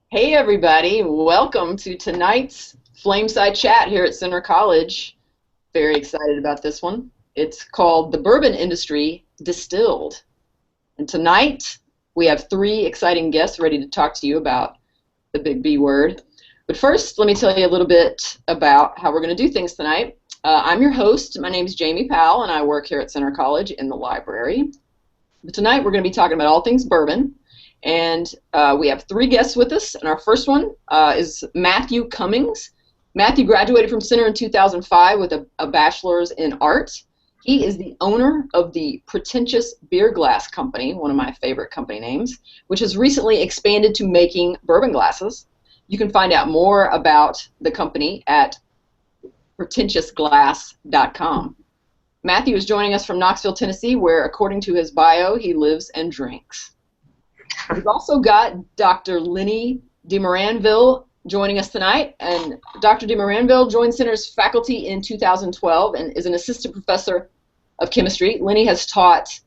Hey everybody, welcome to tonight's Flameside chat here at Center College. Very excited about this one. It's called The Bourbon Industry Distilled. And tonight we have three exciting guests ready to talk to you about the big B word. But first, let me tell you a little bit about how we're going to do things tonight. I'm your host. My name is Jamie Powell, and I work here at Center College in the library. But tonight we're going to be talking about all things bourbon. And we have three guests with us, and our first one is Matthew Cummings. Matthew graduated from Center in 2005 with a bachelor's in art. He is the owner of the Pretentious Beer Glass Company, one of my favorite company names, which has recently expanded to making bourbon glasses. You can find out more about the company at pretentiousglass.com. Matthew is joining us from Knoxville, Tennessee, where, according to his bio, he lives and drinks. We've also got Dr. Leonard Demoranville joining us tonight, and Dr. Demoranville joined Center's faculty in 2012 and is an assistant professor of chemistry. Lenny has taught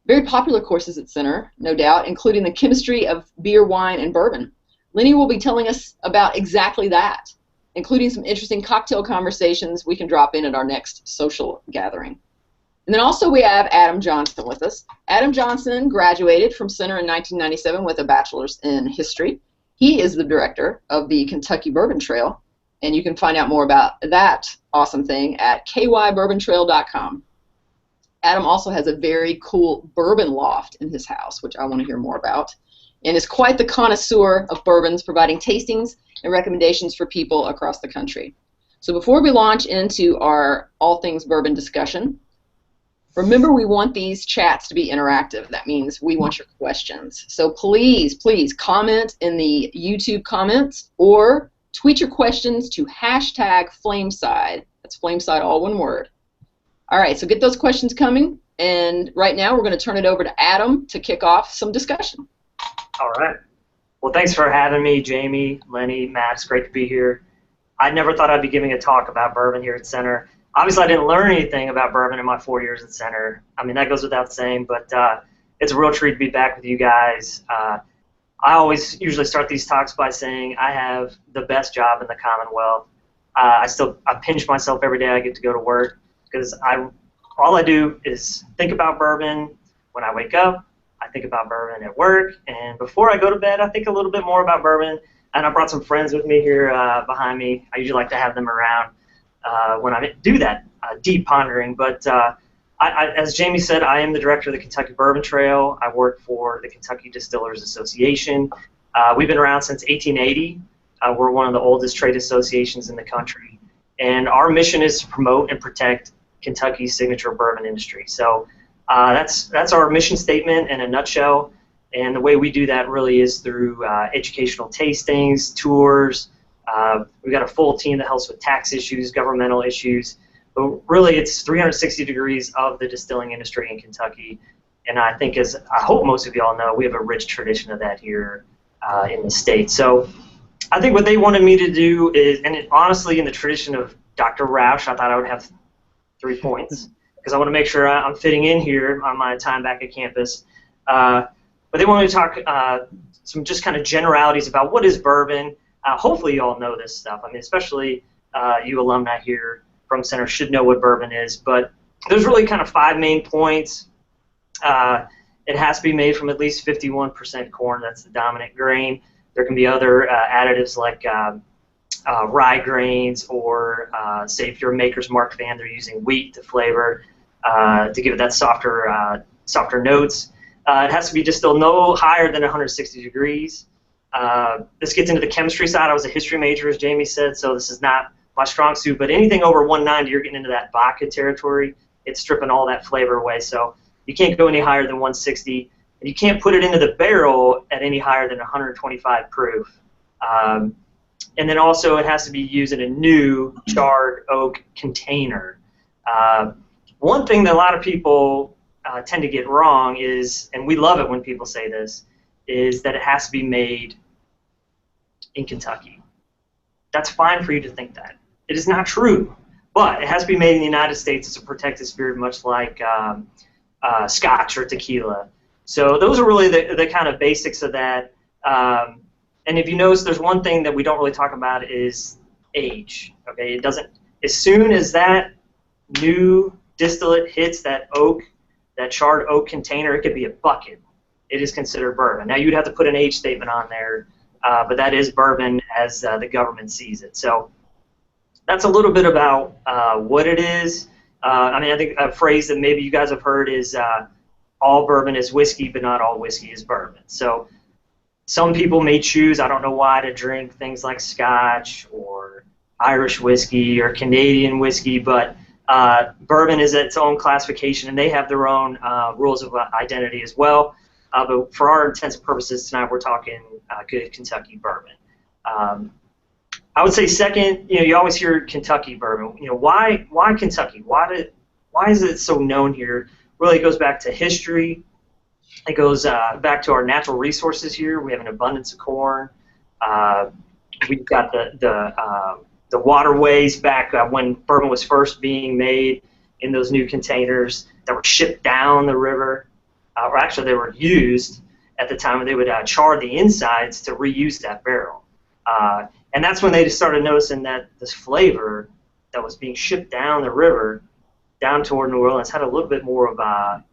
very popular courses at Center, no doubt, including the chemistry of beer, wine, and bourbon. Lenny will be telling us about exactly that, including some interesting cocktail conversations we can drop in at our next social gathering. And then also we have Adam Johnson with us. Adam Johnson graduated from Center in 1997 with a bachelor's in history. He is the director of the Kentucky Bourbon Trail, and you can find out more about that awesome thing at kybourbontrail.com. Adam also has a very cool bourbon loft in his house, which I want to hear more about, and is quite the connoisseur of bourbons, providing tastings and recommendations for people across the country. So before we launch into our all things bourbon discussion, remember, we want these chats to be interactive. That means we want your questions. So please comment in the YouTube comments or tweet your questions to #Flameside. That's Flameside, all one word. All right, so get those questions coming. And right now we're going to turn it over to Adam to kick off some discussion. All right. Well, thanks for having me, Jamie, Lenny, Matt. It's great to be here. I never thought I'd be giving a talk about bourbon here at Center. Obviously, I didn't learn anything about bourbon in my 4 years at Center. I mean, that goes without saying, but it's a real treat to be back with you guys. I always usually start these talks by saying I have the best job in the Commonwealth. I pinch myself every day I get to go to work because all I do is think about bourbon when I wake up. I think about bourbon at work, and before I go to bed, I think a little bit more about bourbon. And I brought some friends with me here behind me. I usually like to have them around when I do that deep pondering. But as Jamie said, I am the director of the Kentucky Bourbon Trail. I work for the Kentucky Distillers Association. We've been around since 1880. We're one of the oldest trade associations in the country. And our mission is to promote and protect Kentucky's signature bourbon industry. So that's our mission statement in a nutshell. And the way we do that really is through educational tastings, tours. We've got a full team that helps with tax issues, governmental issues, but really it's 360 degrees of the distilling industry in Kentucky, and I think, as I hope most of you all know, we have a rich tradition of that here in the state. So I think what they wanted me to do is, and honestly in the tradition of Dr. Roush, I thought I would have 3 points, because I want to make sure I'm fitting in here on my time back at campus. But they wanted to talk some just kind of generalities about what is bourbon. Hopefully you all know this stuff. I mean, especially you alumni here from Center should know what bourbon is. But there's really kind of 5 main points. It has to be made from at least 51% corn. That's the dominant grain. There can be other additives like rye grains, or say if you're a Maker's Mark fan, they're using wheat to flavor to give it that softer notes. It has to be distilled no higher than 160 degrees. This gets into the chemistry side. I was a history major, as Jamie said, so this is not my strong suit, but anything over 190, you're getting into that vodka territory. It's stripping all that flavor away, so you can't go any higher than 160, and you can't put it into the barrel at any higher than 125 proof. And then also it has to be used in a new charred oak container. One thing that a lot of people tend to get wrong is, and we love it when people say this, is that it has to be made in Kentucky. That's fine for you to think that. It is not true, but it has to be made in the United States. It's a protected spirit, much like Scotch or tequila. So those are really the kind of basics of that. And if you notice, there's one thing that we don't really talk about is age. Okay, it doesn't. As soon as that new distillate hits that oak, that charred oak container, it could be a bucket. It is considered bourbon. Now you'd have to put an age statement on there, but that is bourbon as the government sees it. So that's a little bit about what it is. I mean, I think a phrase that maybe you guys have heard is all bourbon is whiskey, but not all whiskey is bourbon. So some people may choose, I don't know why, to drink things like Scotch or Irish whiskey or Canadian whiskey, but bourbon is its own classification, and they have their own rules of identity as well. But for our intents and purposes tonight, we're talking good Kentucky bourbon. I would say second, you always hear Kentucky bourbon. Why Kentucky? Why is it so known here? Really, it goes back to history. It goes back to our natural resources here. We have an abundance of corn. We've got the waterways back when bourbon was first being made in those new containers that were shipped down the river, or actually they were used at the time when they would char the insides to reuse that barrel. And that's when they just started noticing that this flavor that was being shipped down the river, down toward New Orleans, had a little bit more of a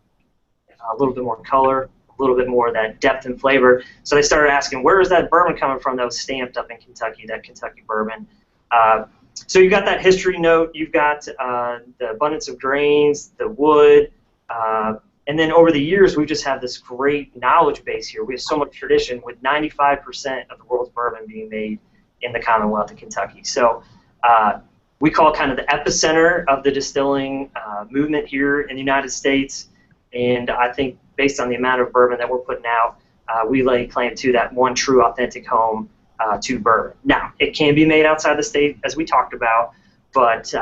little bit more color, a little bit more of that depth and flavor. So they started asking, where is that bourbon coming from that was stamped up in Kentucky, that Kentucky bourbon? So you've got that history note, you've got the abundance of grains, the wood, and then over the years we just have this great knowledge base here. We have so much tradition, with 95% of the world's bourbon being made in the Commonwealth of Kentucky. So we call kind of the epicenter of the distilling movement here in the United States. And I think based on the amount of bourbon that we're putting out, we lay claim to that one true authentic home to bourbon. Now, it can be made outside the state, as we talked about, but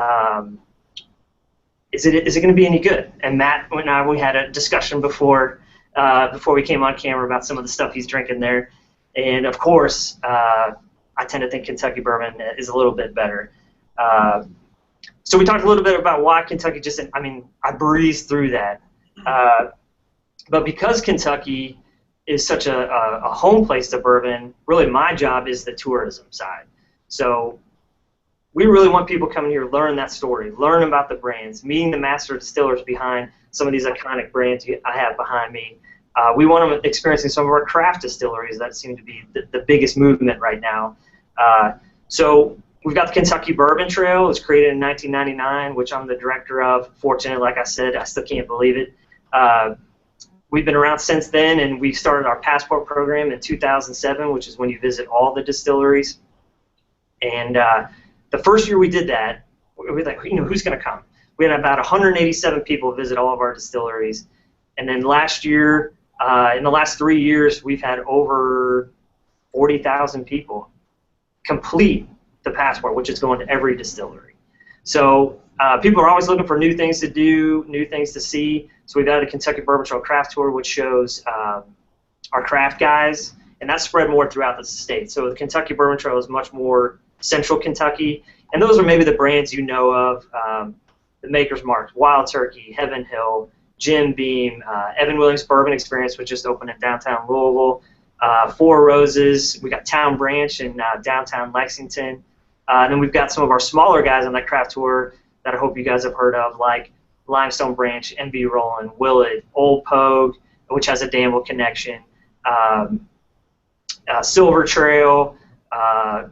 is it going to be any good? And Matt and I, we had a discussion before we came on camera about some of the stuff he's drinking there. And of course, I tend to think Kentucky bourbon is a little bit better. So we talked a little bit about why Kentucky I breezed through that. But because Kentucky is such a home place to bourbon, really my job is the tourism side. So we really want people coming here to learn that story, learn about the brands, meeting the master distillers behind some of these iconic brands I have behind me. We want them experiencing some of our craft distilleries that seem to be the biggest movement right now. So we've got the Kentucky Bourbon Trail. It was created in 1999, which I'm the director of. Fortunately, like I said, I still can't believe it. We've been around since then, and we started our passport program in 2007, which is when you visit all the distilleries. And the first year we did that, we were like, who's going to come? We had about 187 people visit all of our distilleries. And then last year, in the last 3 years, we've had over 40,000 people complete the passport, which is going to every distillery. So people are always looking for new things to do, new things to see. So we've got a Kentucky Bourbon Trail Craft Tour, which shows our craft guys, and that's spread more throughout the state. So the Kentucky Bourbon Trail is much more central Kentucky, and those are maybe the brands you know of, the Maker's Mark, Wild Turkey, Heaven Hill, Jim Beam, Evan Williams Bourbon Experience, which just opened in downtown Louisville, Four Roses, we got Town Branch in downtown Lexington, and then we've got some of our smaller guys on that craft tour that I hope you guys have heard of, like Limestone Branch, MB Rollin, Willett, Old Pogue, which has a Danville connection, Silver Trail,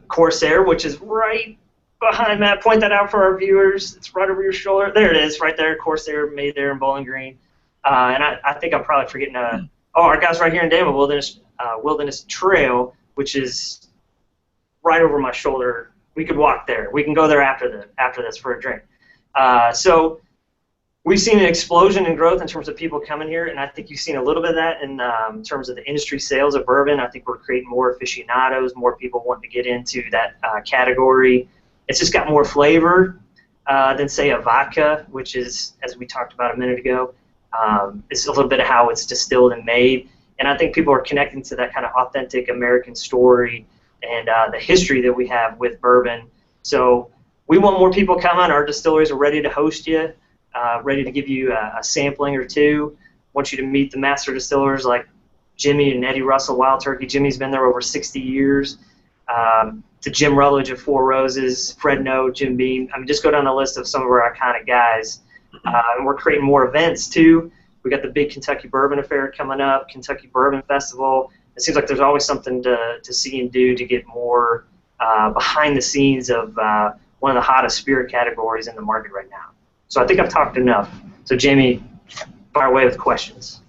Corsair, which is right behind Matt. Point that out for our viewers. It's right over your shoulder. There it is, right there. Corsair, made there in Bowling Green. And I think I'm probably forgetting. Our guys right here in Danville, Wilderness Trail, which is right over my shoulder. We could walk there. We can go there after this for a drink. So we've seen an explosion in growth in terms of people coming here, and I think you've seen a little bit of that in terms of the industry sales of bourbon. I think we're creating more aficionados, more people wanting to get into that category. It's just got more flavor than, say, a vodka, which is, as we talked about a minute ago, it's a little bit of how it's distilled and made. And I think people are connecting to that kind of authentic American story and the history that we have with bourbon. So we want more people coming. Our distilleries are ready to host you, ready to give you a sampling or two. Want you to meet the master distillers like Jimmy and Eddie Russell Wild Turkey. Jimmy's been there over 60 years. To Jim Rutledge at Four Roses, Fred No, Jim Beam. I mean, just go down the list of some of our iconic guys. And we're creating more events, too. We got the big Kentucky Bourbon Affair coming up, Kentucky Bourbon Festival. It seems like there's always something to see and do to get more behind the scenes of one of the hottest spirit categories in the market right now. So I think I've talked enough. So Jamie, fire away with questions.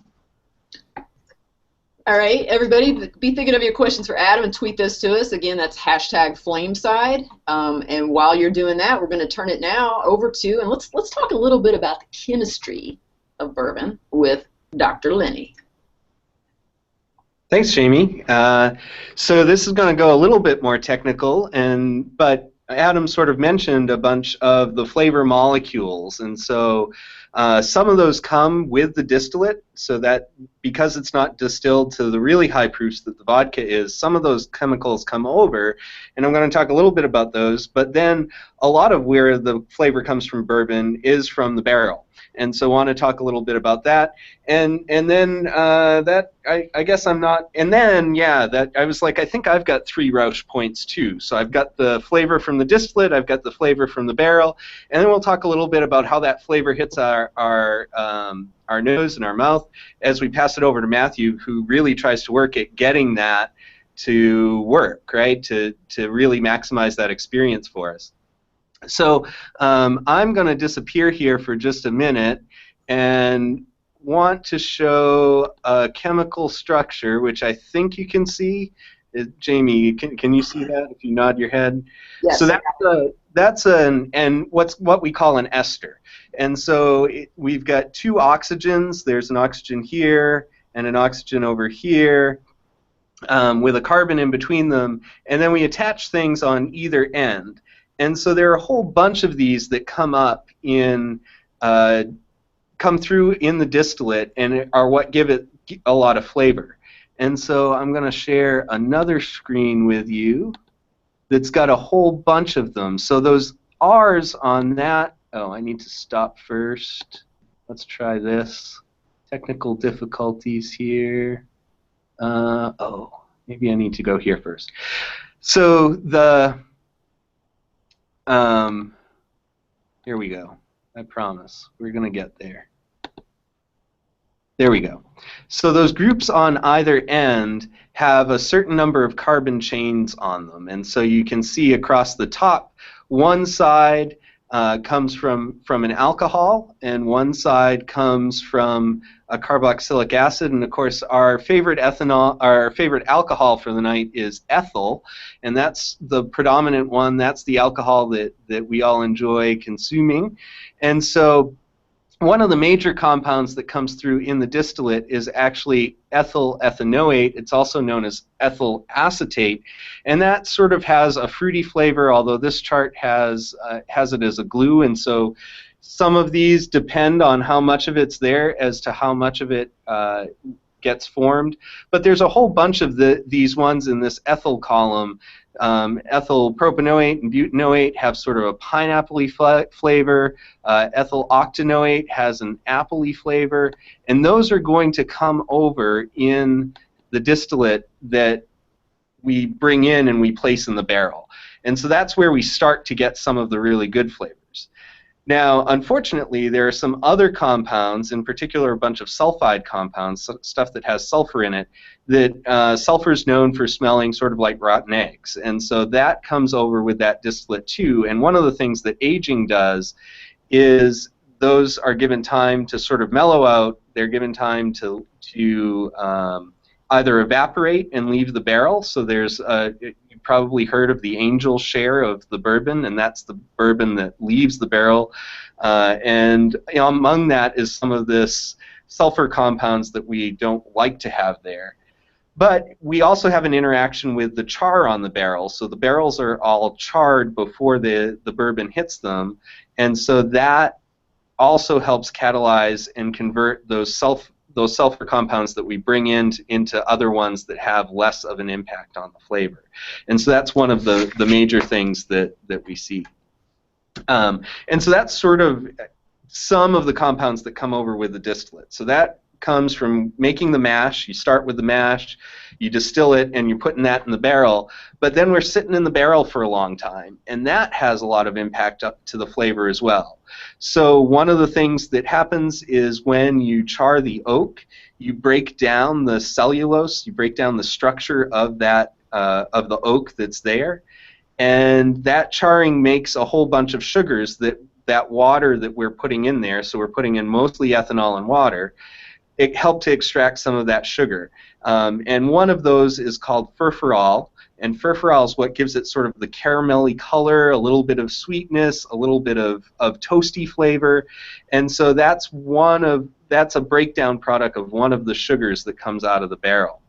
All right, everybody, be thinking of your questions for Adam and tweet those to us. Again, that's hashtag Flameside. And while you're doing that, we're going to turn it now over to, and let's talk a little bit about the chemistry of bourbon with Dr. Lenny. Thanks, Jamie. So this is going to go a little bit more technical, but Adam sort of mentioned a bunch of the flavor molecules, and so some of those come with the distillate, so that because it's not distilled to the really high proofs that the vodka is, some of those chemicals come over, and I'm going to talk a little bit about those, but then a lot of where the flavor comes from bourbon is from the barrel. And so I want to talk a little bit about that, and then that I guess I'm not, and then that I was like, I think I've got 3 Rausch points too. So I've got the flavor from the distillate, I've got the flavor from the barrel, and then we'll talk a little bit about how that flavor hits our nose and our mouth as we pass it over to Matthew, who really tries to work at getting that to work, right? To really maximize that experience for us. So I'm going to disappear here for just a minute and want to show a chemical structure, which I think you can see. Jamie, can you see that if you nod your head? Yes. So that's what we call an ester. And so we've got 2 oxygens. There's an oxygen here and an oxygen over here with a carbon in between them. And then we attach things on either end. And so there are a whole bunch of these that come through in the distillate and are what give it a lot of flavor. And so I'm going to share another screen with you that's got a whole bunch of them. So those R's on that, oh, I need to stop first. Let's try this. Technical difficulties here. Oh, maybe I need to go here first. So here we go. I promise. We're going to get there. There we go. So those groups on either end have a certain number of carbon chains on them. And so you can see across the top, one side comes from an alcohol, and one side comes from a carboxylic acid. And of course, our favorite alcohol for the night is ethyl, and that's the predominant one. That's the alcohol that we all enjoy consuming. And so one of the major compounds that comes through in the distillate is actually ethyl ethanoate. It's also known as ethyl acetate, and that sort of has a fruity flavor, although this chart has it as a glue, and so some of these depend on how much of it's there as to how much of it gets formed. But there's a whole bunch of these ones in this ethyl column. Ethyl propanoate and butanoate have sort of a pineapple-y flavor. Ethyl octanoate has an apple-y flavor. And those are going to come over in the distillate that we bring in and we place in the barrel. And so that's where we start to get some of the really good flavors. Now, unfortunately, there are some other compounds, in particular a bunch of sulfide compounds, stuff that has sulfur in it, that sulfur is known for smelling sort of like rotten eggs. And so that comes over with that distillate too. And one of the things that aging does is those are given time to sort of mellow out. They're given time to either evaporate and leave the barrel. So there's you've probably heard of the angel share of the bourbon, and that's the bourbon that leaves the barrel. And among that is some of this sulfur compounds that we don't like to have there. But we also have an interaction with the char on the barrel. So the barrels are all charred before the bourbon hits them, and so that also helps catalyze and convert those sulfur compounds that we bring into other ones that have less of an impact on the flavor. And so that's one of the major things that we see. And so that's sort of some of the compounds that come over with the distillate. So that comes from making the mash. You start with the mash, you distill it, and you're putting that in the barrel. But then we're sitting in the barrel for a long time, and that has a lot of impact up to the flavor as well. So one of the things that happens is when you char the oak, you break down the cellulose, you break down the structure of that of the oak that's there, and that charring makes a whole bunch of sugars that water that we're putting in there. So we're putting in mostly ethanol and water. It helped to extract some of that sugar, and one of those is called furfural. And furfural is what gives it sort of the caramelly color, a little bit of sweetness, a little bit of toasty flavor, and so that's a breakdown product of one of the sugars that comes out of the barrel.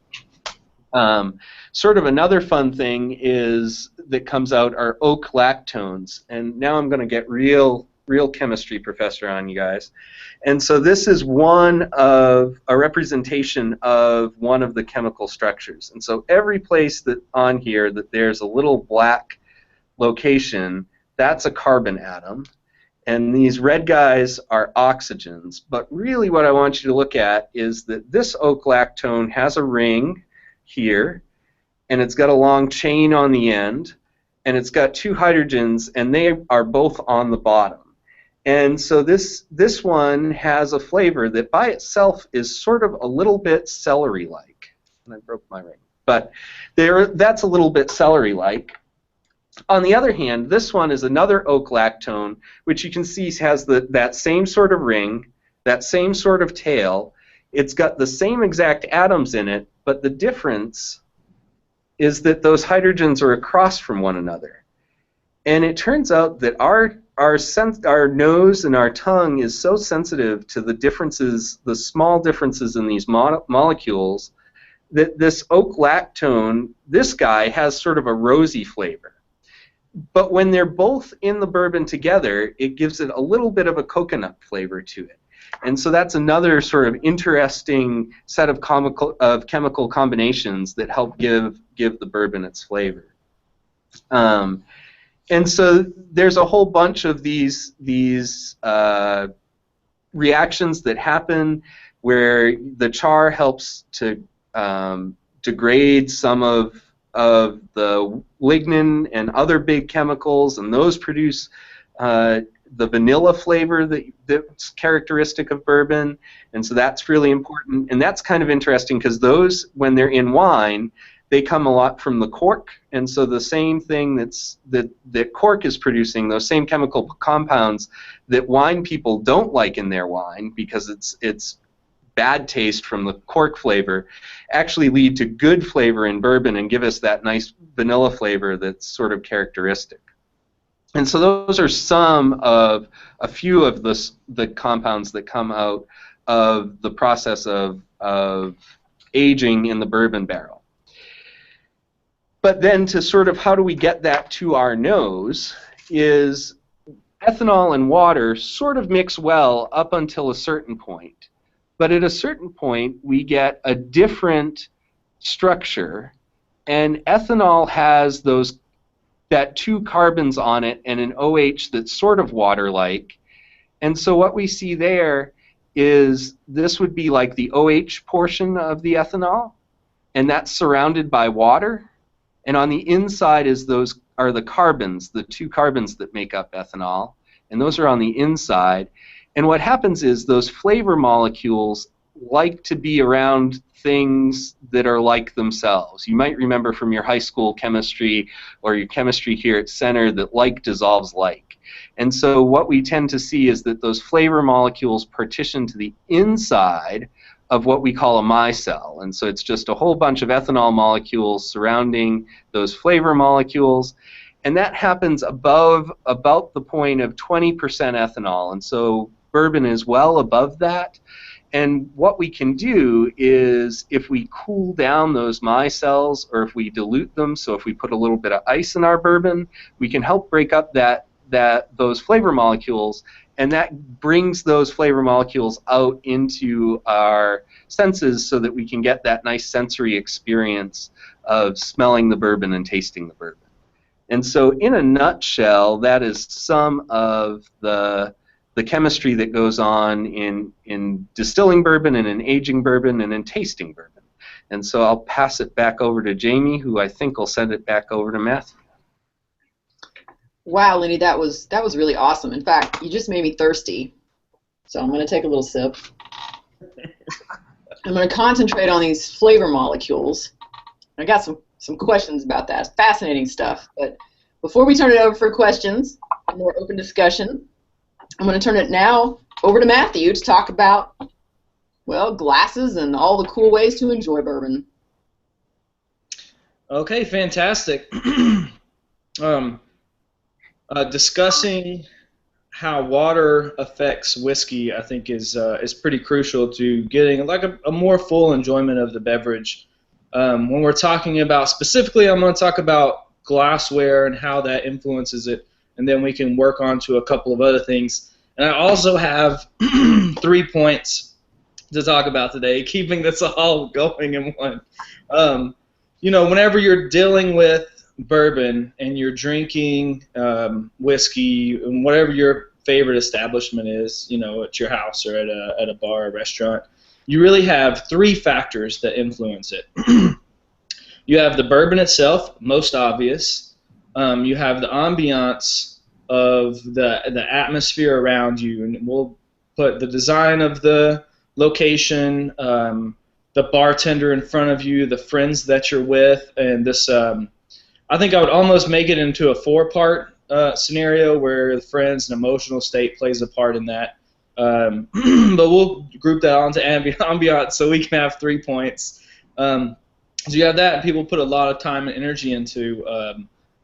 Sort of another fun thing that comes out are oak lactones, and now I'm going to get real chemistry professor on you guys. And so this is a representation of one of the chemical structures. And so every place that on here that there's a little black location, that's a carbon atom. And these red guys are oxygens. But really what I want you to look at is that this oak lactone has a ring here, and it's got a long chain on the end, and it's got two hydrogens, and they are both on the bottom. And so this one has a flavor that by itself is sort of a little bit celery-like. And I broke my ring. But that's a little bit celery-like. On the other hand, this one is another oak lactone, which you can see has that same sort of ring, that same sort of tail. It's got the same exact atoms in it, but the difference is that those hydrogens are across from one another. And it turns out that our nose and our tongue is so sensitive to the differences, the small differences in these molecules, that this oak lactone, this guy, has sort of a rosy flavor. But when they're both in the bourbon together, it gives it a little bit of a coconut flavor to it. And so that's another sort of interesting set of chemical combinations that help give the bourbon its flavor. And so there's a whole bunch of these reactions that happen where the char helps to degrade some of the lignin and other big chemicals, and those produce the vanilla flavor that's characteristic of bourbon, and so that's really important. And that's kind of interesting because those, when they're in wine, they come a lot from the cork, and so the same thing that cork is producing, those same chemical compounds that wine people don't like in their wine because it's bad taste from the cork flavor, actually lead to good flavor in bourbon and give us that nice vanilla flavor that's sort of characteristic. And so those are a few of the compounds that come out of the process of aging in the bourbon barrel. But then to sort of how do we get that to our nose is ethanol and water sort of mix well up until a certain point. But at a certain point, we get a different structure, and ethanol has that two carbons on it and an OH that's sort of water-like. And so what we see there is this would be like the OH portion of the ethanol, and that's surrounded by water. And on the inside are the carbons, the two carbons that make up ethanol, and those are on the inside. And what happens is those flavor molecules like to be around things that are like themselves. You might remember from your high school chemistry or your chemistry here at Center that like dissolves like. And so what we tend to see is that those flavor molecules partition to the inside of what we call a micelle. And so it's just a whole bunch of ethanol molecules surrounding those flavor molecules. And that happens above about the point of 20% ethanol. And so bourbon is well above that. And what we can do is if we cool down those micelles or if we dilute them, so if we put a little bit of ice in our bourbon, we can help break up those flavor molecules, and that brings those flavor molecules out into our senses so that we can get that nice sensory experience of smelling the bourbon and tasting the bourbon. And so in a nutshell, that is some of the the chemistry that goes on in distilling bourbon and in aging bourbon and in tasting bourbon. And so I'll pass it back over to Jamie, who I think will send it back over to Matthew. Wow, Lenny, that was really awesome. In fact, you just made me thirsty. So I'm going to take a little sip. I'm going to concentrate on these flavor molecules. I got some questions about that. It's fascinating stuff. But before we turn it over for questions, a more open discussion, I'm going to turn it now over to Matthew to talk about, well, glasses and all the cool ways to enjoy bourbon. Okay, fantastic. Discussing how water affects whiskey, I think, is pretty crucial to getting like a more full enjoyment of the beverage. When we're talking about specifically, I'm going to talk about glassware and how that influences it, and then we can work on to a couple of other things. And I also have 3 points to talk about today, keeping this all going in one. Whenever you're dealing with bourbon and you're drinking whiskey and whatever your favorite establishment is, at your house or at a bar or restaurant, you really have 3 factors that influence it. You have the bourbon itself, most obvious. You have the ambiance of the atmosphere around you, and we'll put the design of the location, the bartender in front of you, the friends that you're with, and this. I think I would almost make it into a 4-part scenario where the friends and emotional state plays a part in that. But we'll group that onto ambiance so we can have 3 points. So you have that, and people put a lot of time and energy into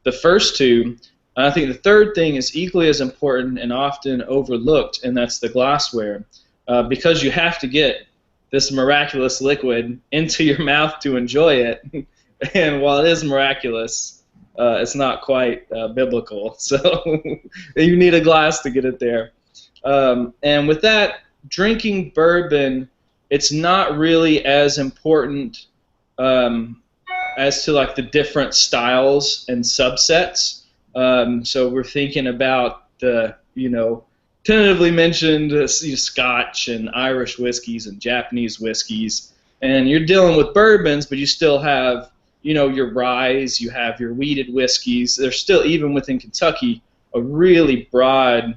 the first 2. I think the third thing is equally as important and often overlooked, and that's the glassware. Because you have to get this miraculous liquid into your mouth to enjoy it. And while it is miraculous, it's not quite biblical. So you need a glass to get it there. And with that, drinking bourbon, it's not really as important as to like the different styles and subsets. So we're thinking about the, tentatively mentioned Scotch and Irish whiskeys and Japanese whiskeys. And you're dealing with bourbons, but you still have your ryes, you have your wheated whiskeys. There's still, even within Kentucky, a really broad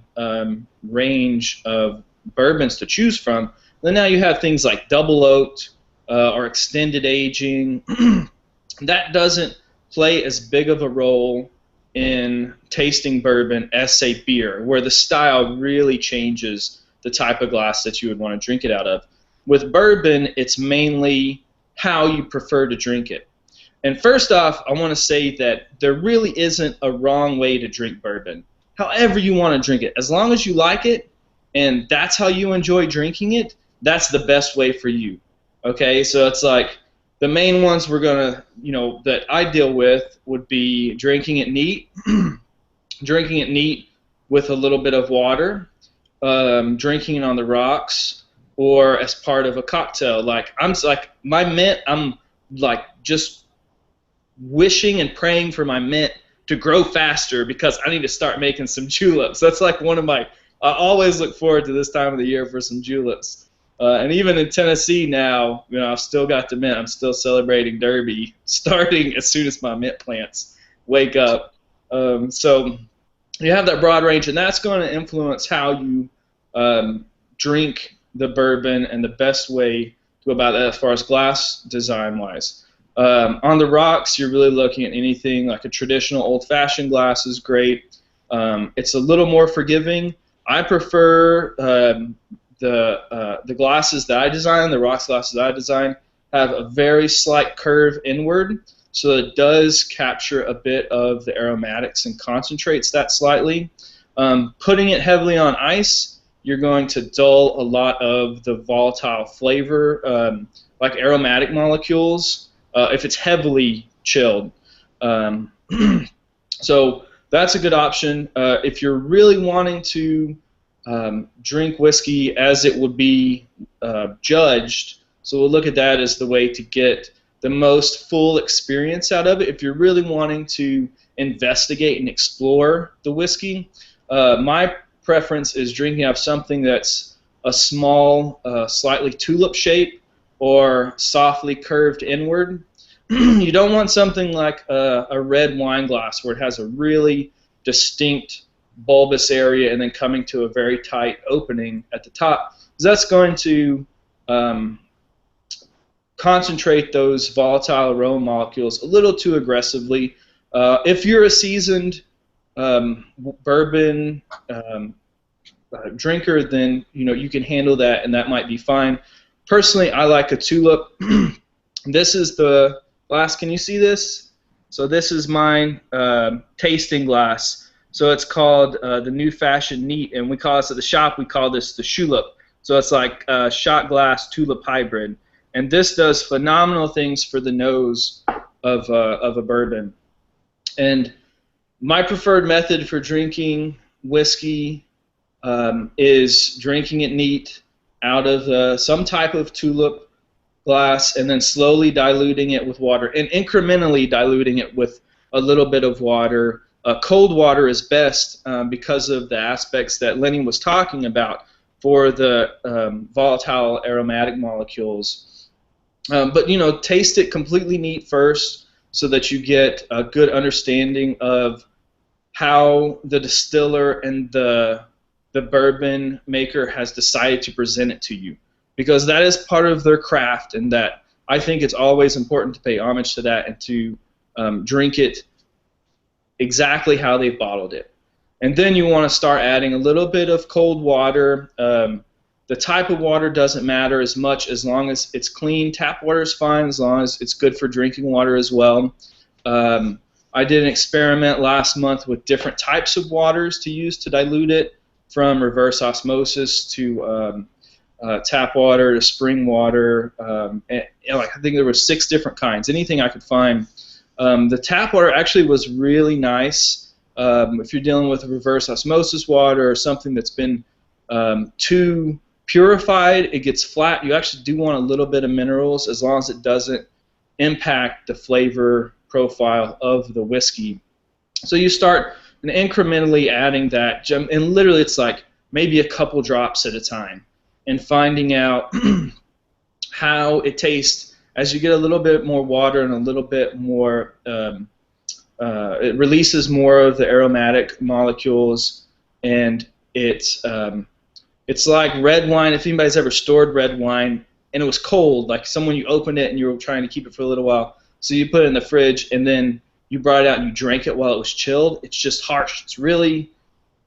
range of bourbons to choose from. Then now you have things like double oaked or extended aging. That doesn't play as big of a role in tasting bourbon as, say, beer, where the style really changes the type of glass that you would want to drink it out of. With bourbon, it's mainly how you prefer to drink it. And first off, I want to say that there really isn't a wrong way to drink bourbon. However you want to drink it, as long as you like it and that's how you enjoy drinking it, that's the best way for you. Okay, so it's like the main ones we're going to, that I deal with would be drinking it neat, drinking it neat with a little bit of water, drinking it on the rocks, or as part of a cocktail. My mint, I'm like just wishing and praying for my mint to grow faster because I need to start making some juleps. That's like one of my, I always look forward to this time of the year for some juleps. And even in Tennessee now, I've still got the mint. I'm still celebrating Derby, starting as soon as my mint plants wake up. So you have that broad range, and that's going to influence how you drink the bourbon and the best way to go about that as far as glass design-wise. On the rocks, you're really looking at anything like a traditional old-fashioned glass is great. It's a little more forgiving. I prefer the glasses that I design, the rocks glasses I design, have a very slight curve inward, so it does capture a bit of the aromatics and concentrates that slightly. Putting it heavily on ice, you're going to dull a lot of the volatile flavor, like aromatic molecules, if it's heavily chilled. So that's a good option. If you're really wanting to drink whiskey as it would be judged, so we'll look at that as the way to get the most full experience out of it. If you're really wanting to investigate and explore the whiskey, my preference is drinking out of something that's a small, slightly tulip shape or softly curved inward. You don't want something like a red wine glass where it has a really distinct bulbous area and then coming to a very tight opening at the top. That's going to concentrate those volatile aroma molecules a little too aggressively. If you're a seasoned bourbon drinker, then you can handle that, and that might be fine. Personally, I like a tulip. This is the glass. Can you see this? So this is mine tasting glass. So it's called the New Fashioned Neat, and we call this at the shop. We call this the Shulip. So it's like a shot glass tulip hybrid, and this does phenomenal things for the nose of a bourbon. And my preferred method for drinking whiskey is drinking it neat out of some type of tulip glass, and then slowly diluting it with water, and incrementally diluting it with a little bit of water. Cold water is best because of the aspects that Lenny was talking about for the volatile aromatic molecules. But taste it completely neat first so that you get a good understanding of how the distiller and the bourbon maker has decided to present it to you, because that is part of their craft, and that I think it's always important to pay homage to that and to drink it exactly how they've bottled it. And then you want to start adding a little bit of cold water. The type of water doesn't matter as much as long as it's clean. Tap water is fine as long as it's good for drinking water as well. I did an experiment last month with different types of waters to use to dilute it, from reverse osmosis to tap water to spring water. And, I think there were 6 different kinds, anything I could find. The tap water actually was really nice. If you're dealing with reverse osmosis water or something that's been too purified, it gets flat. You actually do want a little bit of minerals, as long as it doesn't impact the flavor profile of the whiskey. So you start incrementally adding that, and literally it's like maybe a couple drops at a time, and finding out how it tastes as you get a little bit more water and a little bit more, it releases more of the aromatic molecules, and it's like red wine. If anybody's ever stored red wine and it was cold, like someone, you opened it and you were trying to keep it for a little while, so you put it in the fridge and then you brought it out and you drank it while it was chilled. It's just harsh. It's really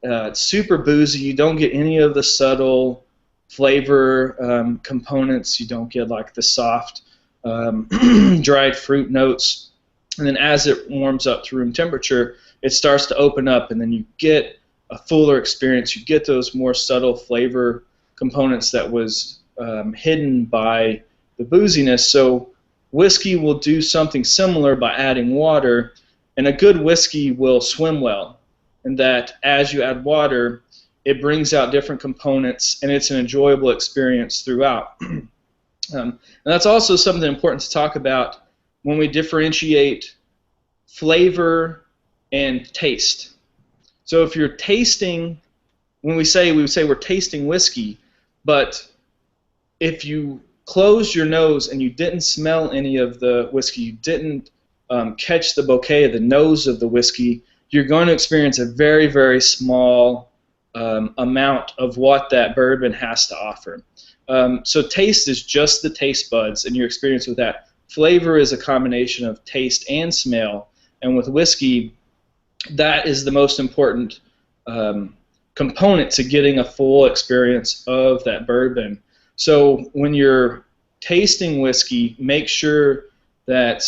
it's super boozy. You don't get any of the subtle flavor components. You don't get like the soft dried fruit notes. And then as it warms up to room temperature, it starts to open up, and then you get a fuller experience. You get those more subtle flavor components that was hidden by the booziness. So whiskey will do something similar by adding water, and a good whiskey will swim well, and that as you add water, it brings out different components, and it's an enjoyable experience throughout. And that's also something important to talk about when we differentiate flavor and taste. So if you're tasting, when we would say we're tasting whiskey, but if you closed your nose and you didn't smell any of the whiskey, you didn't catch the bouquet of the nose of the whiskey, you're going to experience a very, very small amount of what that bourbon has to offer. So taste is just the taste buds and your experience with that. Flavor is a combination of taste and smell, and with whiskey, that is the most important component to getting a full experience of that bourbon. So when you're tasting whiskey, make sure that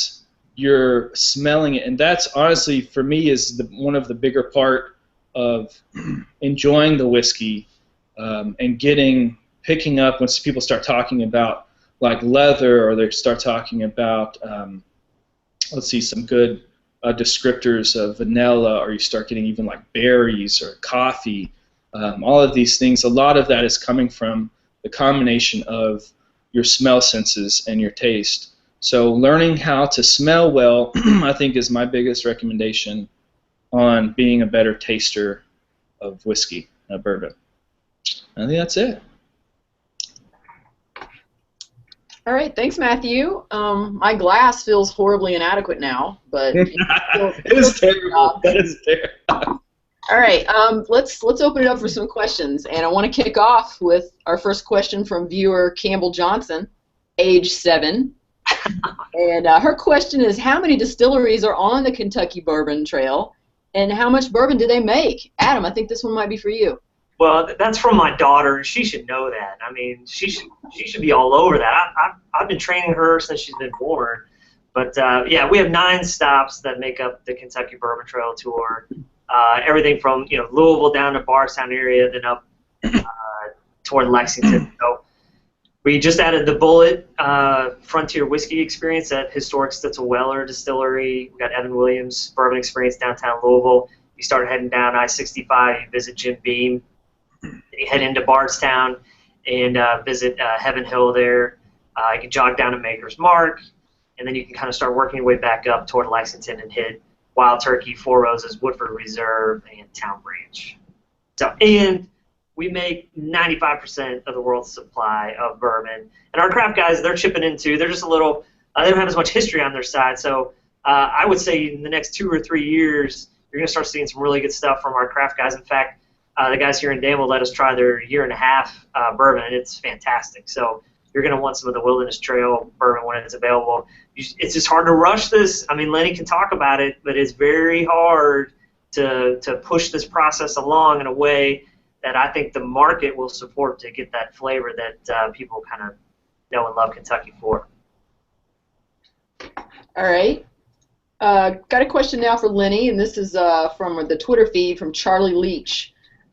you're smelling it, and that's honestly, for me, is one of the bigger part of enjoying the whiskey and picking up when people start talking about like leather, or they start talking about, let's see, some good descriptors of vanilla, or you start getting even like berries or coffee. All of these things, a lot of that is coming from the combination of your smell senses and your taste. So learning how to smell well, I think, is my biggest recommendation on being a better taster of whiskey. bourbon. I think that's it. All right, thanks, Matthew. My glass feels horribly inadequate now, but it is terrible. That is terrible. All right, let's open it up for some questions, and I want to kick off with our first question from viewer Campbell Johnson, age 7, and her question is: how many distilleries are on the Kentucky Bourbon Trail, and how much bourbon do they make? Adam, I think this one might be for you. Well, that's from my daughter, and she should know that. I mean, she should be all over that. I've been training her since she's been born. But, yeah, we have 9 stops that make up the Kentucky Bourbon Trail Tour. Everything from, Louisville down to Bardstown area, then up toward Lexington. So we just added the Bullet Frontier Whiskey Experience at historic Stitzel Weller Distillery. We got Evan Williams Bourbon Experience downtown Louisville. You start heading down I-65, you visit Jim Beam. You head into Bardstown and visit Heaven Hill there. You can jog down to Maker's Mark, and then you can kind of start working your way back up toward Lexington and hit Wild Turkey, Four Roses, Woodford Reserve, and Town Branch. So, and we make 95% of the world's supply of bourbon. And our craft guys, they're chipping in too. They're just a little, they don't have as much history on their side. So I would say in the next 2 or 3 years, you're going to start seeing some really good stuff from our craft guys. In fact, the guys here in Danville let us try their 1.5 year bourbon, and it's fantastic. So you're going to want some of the Wilderness Trail bourbon when it's available. It's just hard to rush this. I mean, Lenny can talk about it, but it's very hard to push this process along in a way that I think the market will support to get that flavor that people kind of know and love Kentucky for. All right. Got a question now for Lenny, and this is from the Twitter feed from Charlie Leach.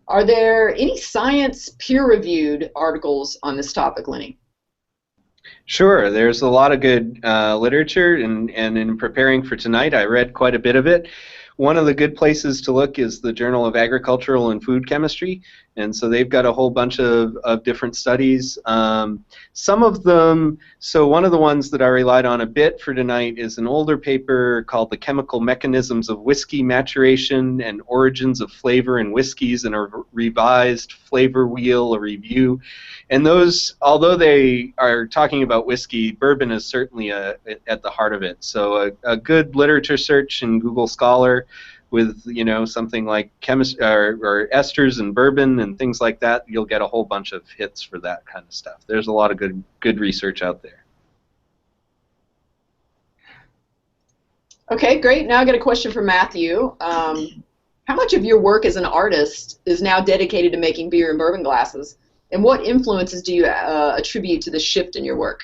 Are there any science peer-reviewed articles on this topic, Lenny? Sure. There's a lot of good literature, and in preparing for tonight, I read quite a bit of it. One of the good places to look is the Journal of Agricultural and Food Chemistry, and so they've got a whole bunch of different studies. Some of them, so one of the ones that I relied on a bit for tonight is an older paper called The Chemical Mechanisms of Whiskey Maturation and Origins of Flavor in Whiskeys, and a revised flavor wheel, a review. And those, although they are talking about whiskey, bourbon is certainly at the heart of it. So a good literature search in Google Scholar with something like or esters and bourbon and things like that, you'll get a whole bunch of hits for that kind of stuff. There's a lot of good research out there. Okay, great. Now I got a question for Matthew. How much of your work as an artist is now dedicated to making beer and bourbon glasses? And what influences do you attribute to the shift in your work?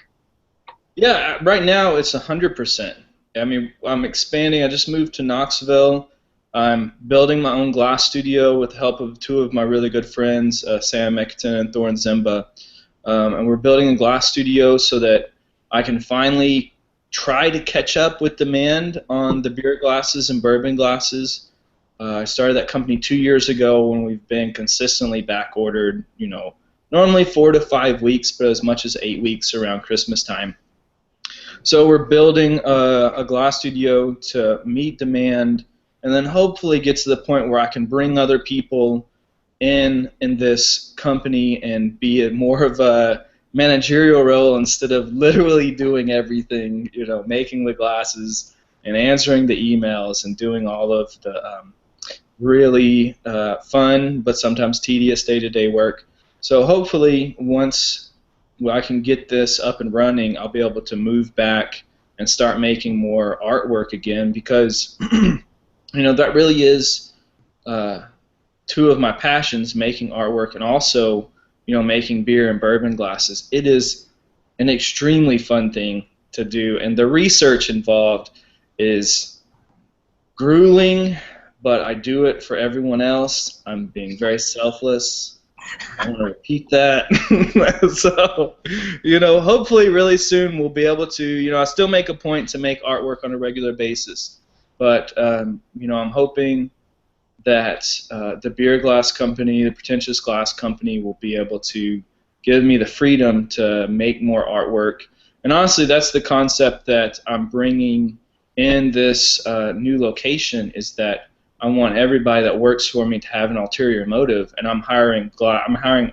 Yeah, right now it's 100%. I mean, I'm expanding. I just moved to Knoxville. I'm building my own glass studio with the help of 2 of my really good friends, Sam Meckerton and Thorin Zimba. And we're building a glass studio so that I can finally try to catch up with demand on the beer glasses and bourbon glasses. I started that company 2 years ago when we've been consistently back ordered, normally 4 to 5 weeks, but as much as 8 weeks around Christmas time. So we're building a glass studio to meet demand, and then hopefully get to the point where I can bring other people in this company and be more of a managerial role instead of literally doing everything, making the glasses and answering the emails and doing all of the really fun but sometimes tedious day-to-day work. So hopefully once I can get this up and running, I'll be able to move back and start making more artwork again, because that really is 2 of my passions, making artwork and also making beer and bourbon glasses. It is an extremely fun thing to do, and the research involved is grueling, but I do it for everyone else. I'm being very selfless. I want to repeat that. So, hopefully really soon we'll be able to, I still make a point to make artwork on a regular basis, but, I'm hoping that the beer glass company, the Pretentious Glass Company, will be able to give me the freedom to make more artwork. And honestly, that's the concept that I'm bringing in this new location, is that I want everybody that works for me to have an ulterior motive, and I'm hiring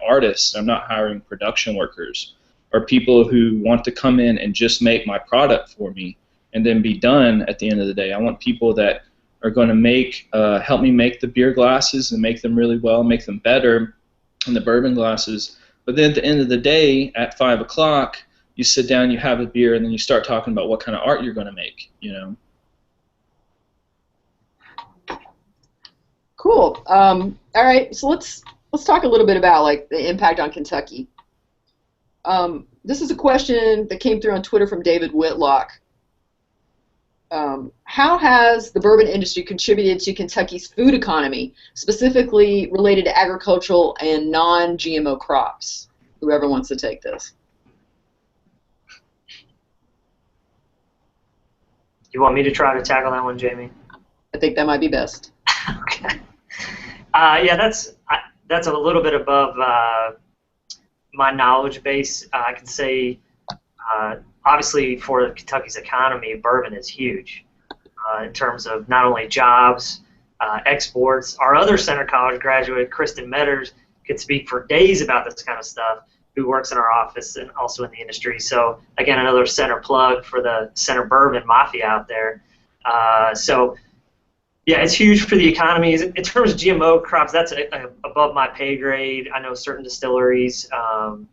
artists. I'm not hiring production workers or people who want to come in and just make my product for me and then be done at the end of the day. I want people that are going to help me make the beer glasses and make them really well, make them better in the bourbon glasses. But then at the end of the day, at 5 o'clock, you sit down, you have a beer, and then you start talking about what kind of art you're going to make, you know. Cool. All right, so let's talk a little bit about like the impact on Kentucky. This is a question that came through on Twitter from David Whitlock. How has the bourbon industry contributed to Kentucky's food economy, specifically related to agricultural and non-GMO crops? Whoever wants to take this. You want me to try to tackle that one, Jamie? I think that might be best. Okay. Yeah, that's a little bit above my knowledge base. I can say, obviously, for Kentucky's economy, bourbon is huge in terms of not only jobs, exports. Our other Center College graduate, Kristen Metters, could speak for days about this kind of stuff, who works in our office and also in the industry. So, again, another center plug for the Center Bourbon Mafia out there. Yeah, it's huge for the economy. In terms of GMO crops, that's above my pay grade. I know certain distilleries,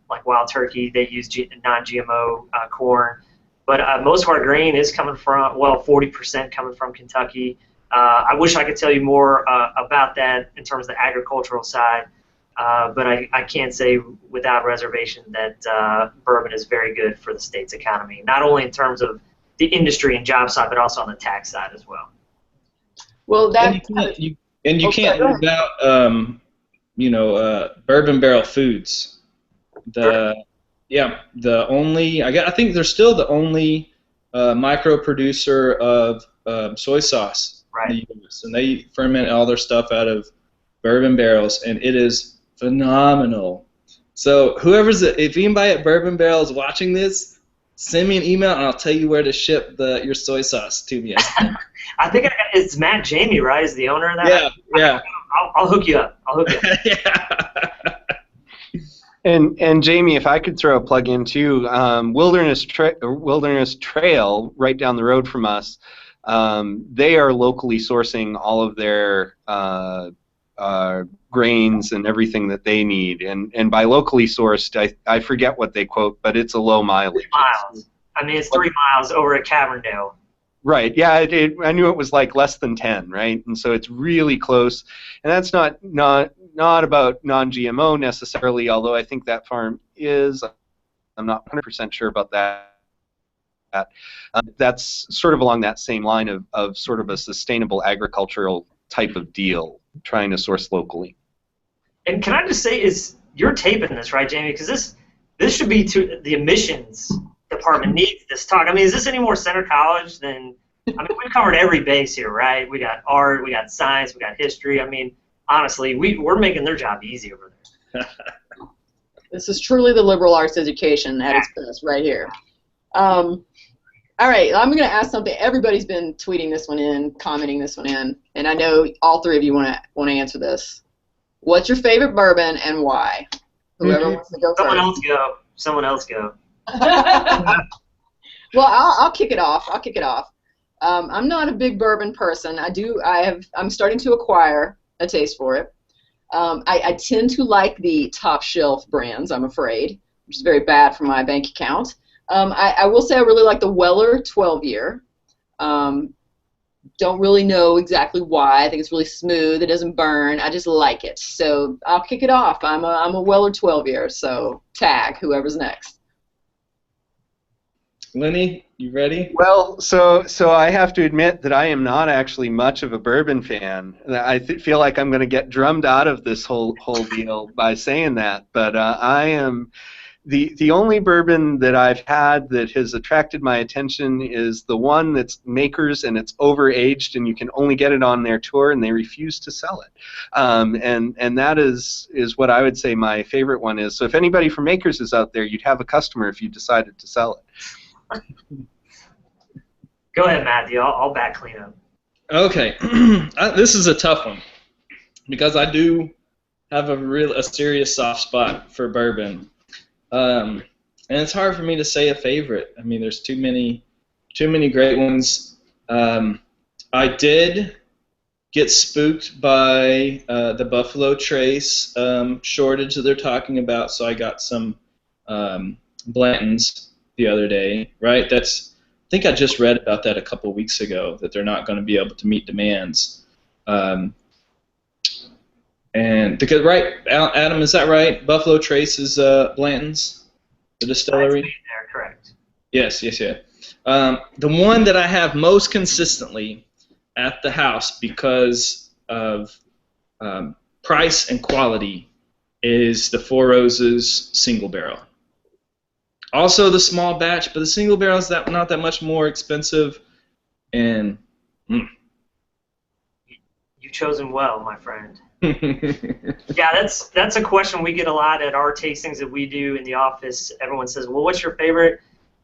like Wild Turkey, they use non-GMO corn. But most of our grain is coming from, 40% coming from Kentucky. I wish I could tell you more about that in terms of the agricultural side. But I can't say without reservation that bourbon is very good for the state's economy, not only in terms of the industry and job side, but also on the tax side as well. Well, that you can't leave out, Bourbon Barrel Foods. I think they're still the only micro producer of soy sauce in the U.S. And they ferment all their stuff out of bourbon barrels, and it is phenomenal. So if anybody at Bourbon Barrel is watching this, send me an email and I'll tell you where to ship your soy sauce to me. I think it's Matt Jamie, right? Is the owner of that? Yeah. I'll hook you up. Yeah. And Jamie, if I could throw a plug in too, Wilderness Trail, right down the road from us, they are locally sourcing all of their grains and everything that they need. And by locally sourced, I forget what they quote, but it's a low mileage. 3 miles. I mean, it's 3 miles over at Caverndale. Right. Yeah, I knew it was like less than 10, right? And so it's really close. And that's not about non-GMO necessarily, although I think that farm is. I'm not 100% sure about that. That's sort of along that same line of sort of a sustainable agricultural type of deal, trying to source locally. And can I just say, you're taping this, right, Jamie? Because this should be to the admissions department needs this talk. I mean, is this any more Center College than? I mean, we've covered every base here, right? We got art, we got science, we got history. I mean, honestly, we're making their job easy over there. This is truly the liberal arts education at its best, right here. All right, I'm going to ask something. Everybody's been tweeting this one in, commenting this one in, and I know all three of you want to answer this. What's your favorite bourbon and why? Whoever wants to go first. Someone else go. Well, I'll kick it off. I'm not a big bourbon person. I'm starting to acquire a taste for it. I tend to like the top shelf brands, I'm afraid, which is very bad for my bank account. I will say I really like the Weller 12-year. Don't really know exactly why. I think it's really smooth. It doesn't burn. I just like it. So I'll kick it off. I'm a Weller 12-year. So tag whoever's next. Lenny, you ready? Well, so I have to admit that I am not actually much of a bourbon fan. I feel like I'm going to get drummed out of this whole deal by saying that. But I am the only bourbon that I've had that has attracted my attention is the one that's Makers, and it's overaged, and you can only get it on their tour, and they refuse to sell it. And that is what I would say my favorite one is. So if anybody from Makers is out there, you'd have a customer if you decided to sell it. Go ahead, Matthew. I'll back clean up. Okay, this is a tough one because I do have a serious soft spot for bourbon, and it's hard for me to say a favorite. I mean, there's too many great ones. I did get spooked by the Buffalo Trace shortage that they're talking about, so I got some Blantons the other day. Right, I think I just read about that a couple weeks ago, that they're not going to be able to meet demands. And because, right, Adam, is that right? Buffalo Trace is Blanton's, the distillery. There, correct. Yes. The one that I have most consistently at the house because of price and quality is the Four Roses single barrel. Also the small batch, but the single barrel is not that much more expensive. And you've chosen well, my friend. Yeah, that's a question we get a lot at our tastings that we do in the office. Everyone says, "Well, what's your favorite?"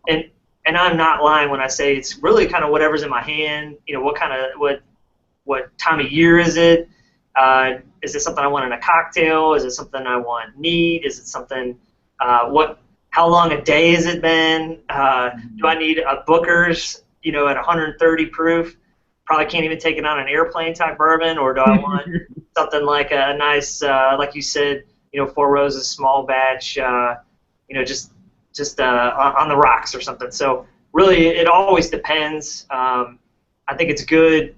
And I'm not lying when I say it's really kind of whatever's in my hand. You know, what time of year is it? Is it something I want in a cocktail? Is it something I want neat? Is it something how long a day has it been? Do I need a Booker's, at 130 proof? Probably can't even take it on an airplane type bourbon, or do I want something like a nice, like you said, Four Roses small batch, just on the rocks or something. So really, it always depends. I think it's good.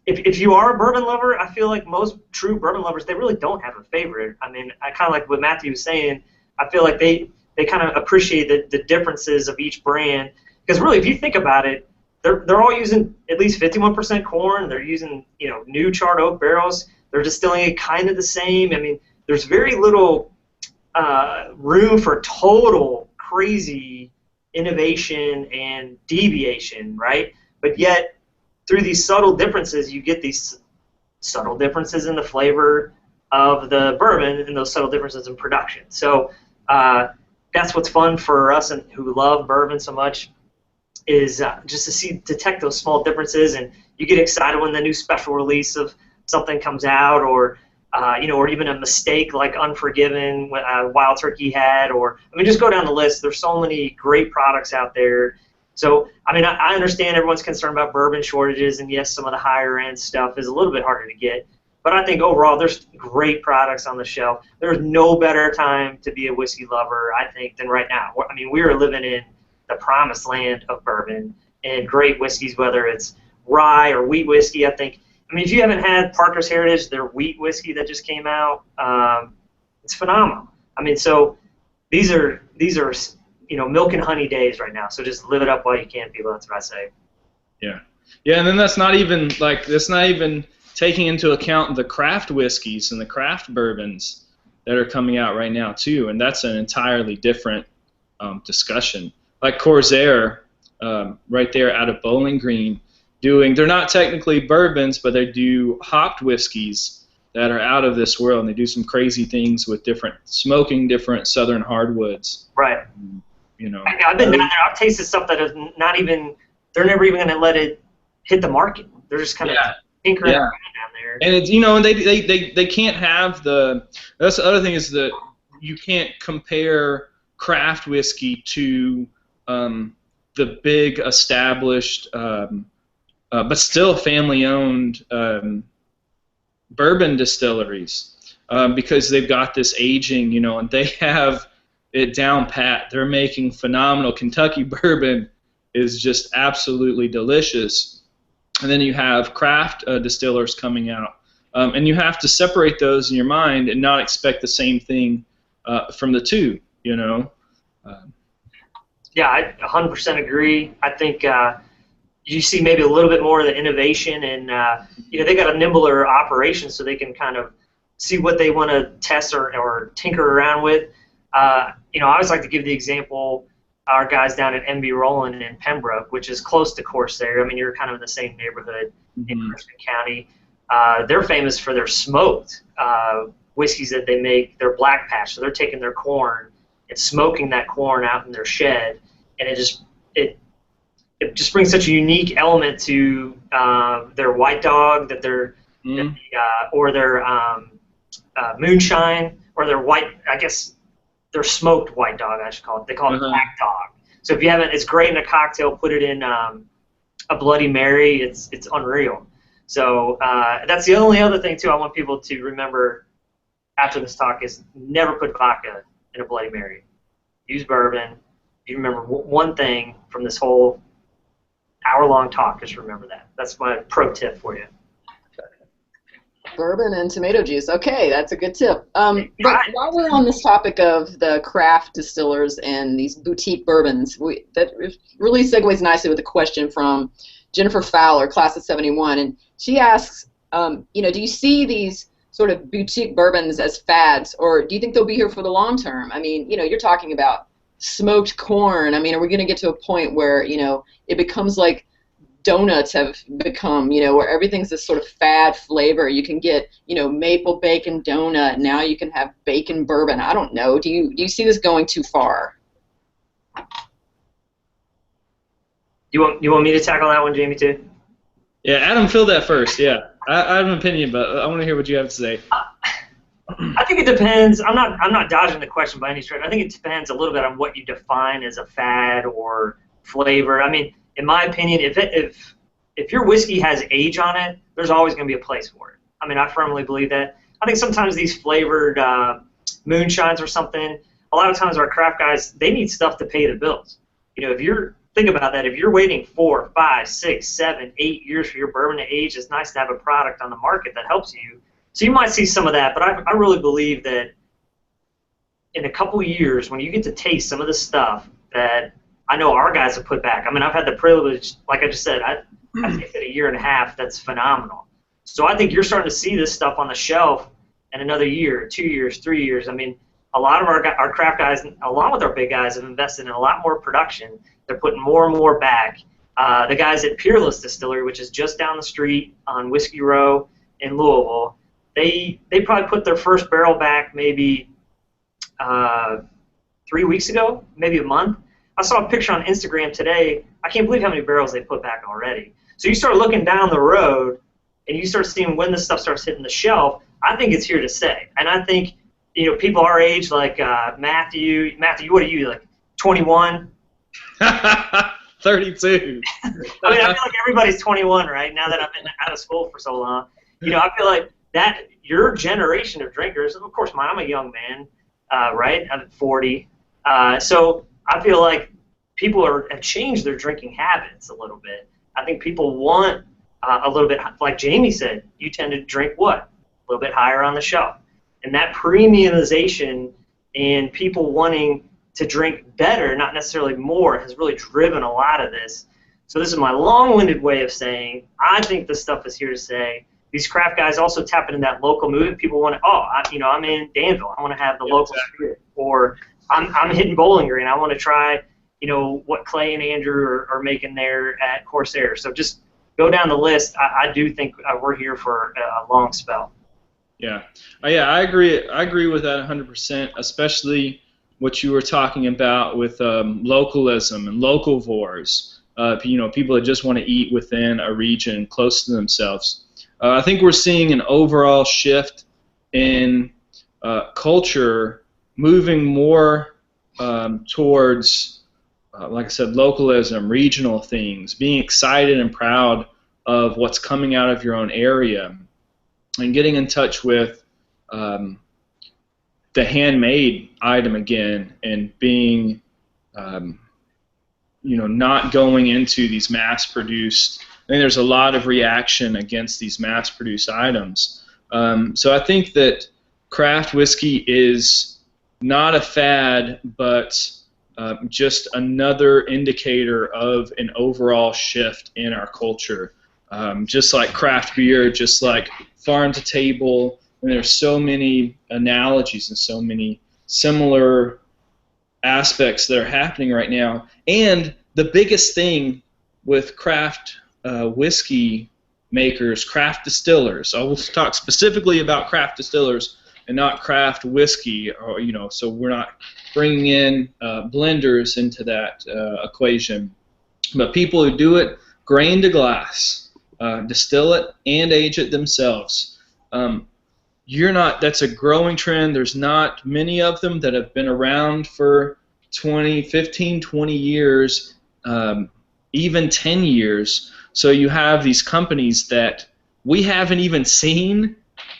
If you are a bourbon lover, I feel like most true bourbon lovers, they really don't have a favorite. I mean, I kind of like what Matthew was saying. I feel like they kind of appreciate the differences of each brand, because really, if you think about it, they're all using at least 51% corn. They're using new charred oak barrels. They're distilling it kind of the same. I mean, there's very little room for total crazy innovation and deviation, right? But yet, through these subtle differences, you get these subtle differences in the flavor of the bourbon and those subtle differences in production. So that's what's fun for us and who love bourbon so much, is just to detect those small differences, and you get excited when the new special release of something comes out, or or even a mistake like Unforgiven, Wild Turkey had, or just go down the list. There's so many great products out there. So I understand everyone's concerned about bourbon shortages, and yes, some of the higher end stuff is a little bit harder to get. But I think overall, there's great products on the shelf. There's no better time to be a whiskey lover, I think, than right now. We are living in the promised land of bourbon and great whiskeys, whether it's rye or wheat whiskey. I think, if you haven't had Parker's Heritage, their wheat whiskey that just came out, it's phenomenal. So these are milk and honey days right now. So just live it up while you can, people. That's what I say. Yeah, and then that's not even taking into account the craft whiskeys and the craft bourbons that are coming out right now too, and that's an entirely different discussion. Like Corsair, right there out of Bowling Green, they're not technically bourbons, but they do hopped whiskeys that are out of this world, and they do some crazy things with smoking different southern hardwoods. Right. I've been down there. I've tasted stuff that is not even, they're never even going to let it hit the market. They're just kind of tinkering around down there. And it's, and they can't have that's the other thing, is that you can't compare craft whiskey to the big established but still family-owned bourbon distilleries, because they've got this aging, and they have it down pat. They're making phenomenal. Kentucky bourbon is just absolutely delicious. And then you have craft distillers coming out, and you have to separate those in your mind and not expect the same thing from the two. Yeah, I 100% agree. I think you see maybe a little bit more of the innovation, and they got a nimbler operation, so they can kind of see what they want to test or tinker around with. I always like to give the example, our guys down at MB Roland in Pembroke, which is close to Corsair. You're kind of in the same neighborhood in Richmond County. They're famous for their smoked whiskeys that they make. Their black patch, so they're taking their corn and smoking that corn out in their shed, and it just brings such a unique element to their white dog or their moonshine, or their white, I guess their smoked white dog, I should call it. They call it black dog. So if you haven't, it's great in a cocktail. Put it in a Bloody Mary. It's unreal. So that's the only other thing too I want people to remember after this talk is never put vodka in a Bloody Mary. Use bourbon. You remember one thing from this whole hour-long talk, just remember that. That's my pro tip for you. Bourbon and tomato juice. Okay, that's a good tip. But while we're on this topic of the craft distillers and these boutique bourbons, that really segues nicely with a question from Jennifer Fowler, class of 71, and she asks, do you see these sort of boutique bourbons as fads, or do you think they'll be here for the long term? I mean, you're talking about smoked corn. I mean, are we going to get to a point where, it becomes like donuts have become, where everything's this sort of fad flavor? You can get, maple bacon donut. Now you can have bacon bourbon. I don't know. Do you see this going too far? You want me to tackle that one, Jamie, too? Yeah, Adam, fill that first. Yeah, I have an opinion, but I want to hear what you have to say. I think it depends. I'm not dodging the question by any stretch. I think it depends a little bit on what you define as a fad or flavor. I mean, in my opinion, if your whiskey has age on it, there's always going to be a place for it. I mean, I firmly believe that. I think sometimes these flavored moonshines or something, a lot of times our craft guys, they need stuff to pay the bills. Think about that. If you're waiting 4, 5, 6, 7, 8 years for your bourbon to age, it's nice to have a product on the market that helps you. So you might see some of that, but I really believe that in a couple years, when you get to taste some of the stuff that I know our guys have put back. I mean, I've had the privilege, like I just said, I've tasted a year and a half. That's phenomenal. So I think you're starting to see this stuff on the shelf in another year, 2 years, 3 years. I mean, a lot of our craft guys, along with our big guys, have invested in a lot more production. They're putting more and more back. The guys at Peerless Distillery, which is just down the street on Whiskey Row in Louisville, they probably put their first barrel back maybe 3 weeks ago, maybe a month. I saw a picture on Instagram today. I can't believe how many barrels they put back already. So you start looking down the road, and you start seeing when this stuff starts hitting the shelf. I think it's here to stay. And I think, people our age, like Matthew, what are you, like 21? 32. I mean, I feel like everybody's 21 right now that I've been out of school for so long. I feel like that your generation of drinkers, of course, I'm a young man, right? I'm 40. So I feel like people have changed their drinking habits a little bit. I think people want a little bit, like Jamie said, you tend to drink what? A little bit higher on the shelf. And that premiumization and people wanting to drink better, not necessarily more, has really driven a lot of this. So this is my long-winded way of saying I think this stuff is here to stay. These craft guys also tap into that local movement. People want to, I'm in Danville. I want to have the local spirit. Or I'm hitting Bowling Green. I want to try, what Clay and Andrew are making there at Corsair. So just go down the list. I do think we're here for a long spell. Yeah. I agree. I agree with that 100%, especially what you were talking about with localism and locavores. People that just want to eat within a region close to themselves. I think we're seeing an overall shift in culture moving more towards, like I said, localism, regional things, being excited and proud of what's coming out of your own area, and getting in touch with the handmade item again, and being, not going into these mass-produced. I think there's a lot of reaction against these mass-produced items. So I think that craft whiskey is not a fad, but just another indicator of an overall shift in our culture. Just like craft beer, just like farm to table, and there's so many analogies and so many similar aspects that are happening right now. And the biggest thing with craft whiskey makers, craft distillers, I will talk specifically about craft distillers and not craft whiskey, or so we're not bringing in blenders into that equation. But people who do it grain to glass, distill it and age it themselves, that's a growing trend. There's not many of them that have been around for 15, 20 years, even 10 years. So you have these companies that we haven't even seen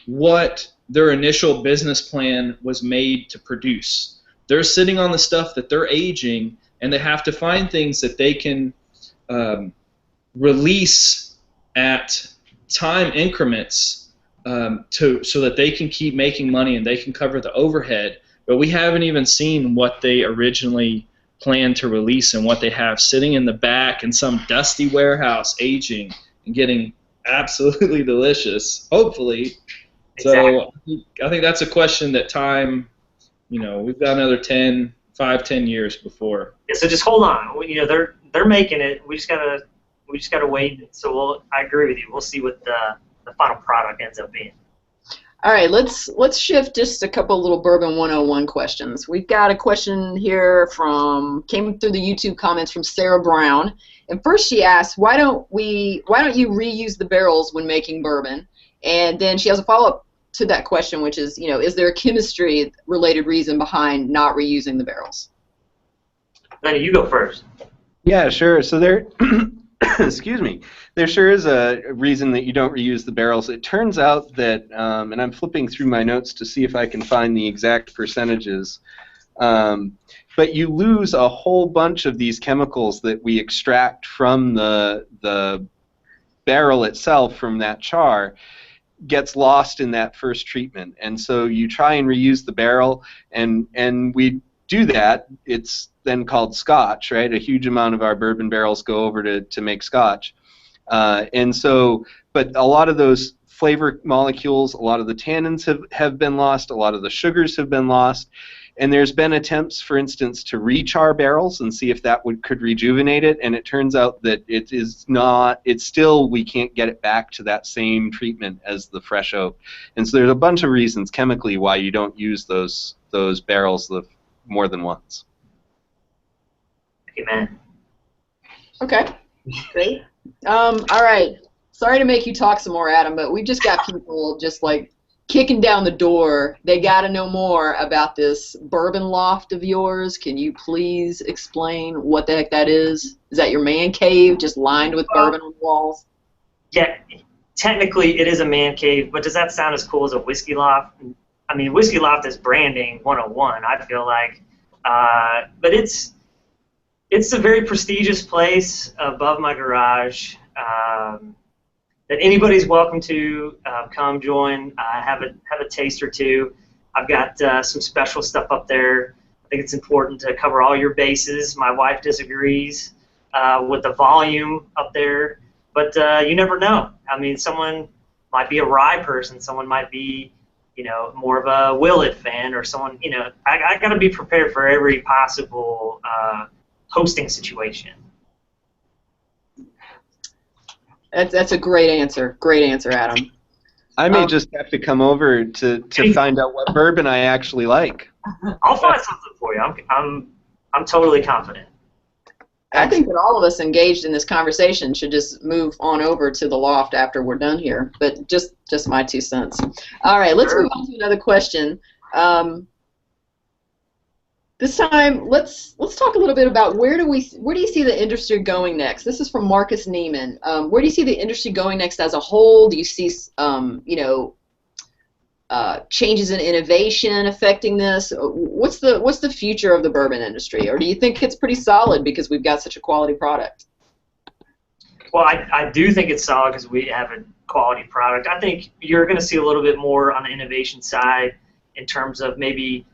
what their initial business plan was made to produce. They're sitting on the stuff that they're aging, and they have to find things that they can release at time increments so that they can keep making money and they can cover the overhead. But we haven't even seen what they originally planned to release and what they have sitting in the back in some dusty warehouse aging and getting absolutely delicious, hopefully. Exactly. So I think that's a question that time, we've got another 10 years before. Yeah, so just hold on. They're making it. We just gotta wait. So I agree with you. We'll see what the final product ends up being. All right, let's shift just a couple little Bourbon 101 questions. We've got a question here came through the YouTube comments from Sarah Brown. And first she asked, why don't you reuse the barrels when making bourbon? And then she has a follow-up to that question, which is, is there a chemistry-related reason behind not reusing the barrels? Lenny, you go first. Yeah, sure. So there, excuse me, there sure is a reason that you don't reuse the barrels. It turns out that, and I'm flipping through my notes to see if I can find the exact percentages, but you lose a whole bunch of these chemicals that we extract from the barrel itself, from that char, gets lost in that first treatment. And so you try and reuse the barrel, and we do that. It's then called Scotch, right? A huge amount of our bourbon barrels go over to make Scotch. And so, but a lot of those flavor molecules, a lot of the tannins have been lost, a lot of the sugars have been lost. And there's been attempts, for instance, to re-char barrels and see if that could rejuvenate it, and it turns out that it is not. It's still, we can't get it back to that same treatment as the fresh oak. And so there's a bunch of reasons chemically why you don't use those barrels more than once. Amen. Okay, great. All right. Sorry to make you talk some more, Adam, but we've just got people just like kicking down the door. They got to know more about this Bourbon Loft of yours. Can you please explain what the heck that is? Is that your man cave just lined with bourbon on the walls? Yeah, technically it is a man cave, but does that sound as cool as a whiskey loft? I mean, whiskey loft is branding 101, I feel like. But it's a very prestigious place above my garage. That anybody's welcome to come join, have a taste or two. I've got some special stuff up there. I think it's important to cover all your bases. My wife disagrees with the volume up there, but you never know. I mean, someone might be a rye person, someone might be, more of a Willet fan, or someone, I got to be prepared for every possible hosting situation. That's a great answer. Great answer, Adam. I may just have to come over to find out what bourbon I actually like. I'll find something for you. I'm totally confident. I think that all of us engaged in this conversation should just move on over to the loft after we're done here. But just my 2 cents. All right, let's move on to another question. This time, let's talk a little bit about where do you see the industry going next? This is from Marcus Neiman. Where do you see the industry going next as a whole? Do you see changes in innovation affecting this? What's the future of the bourbon industry, or do you think it's pretty solid because we've got such a quality product? Well, I do think it's solid because we have a quality product. I think you're going to see a little bit more on the innovation side in terms of maybe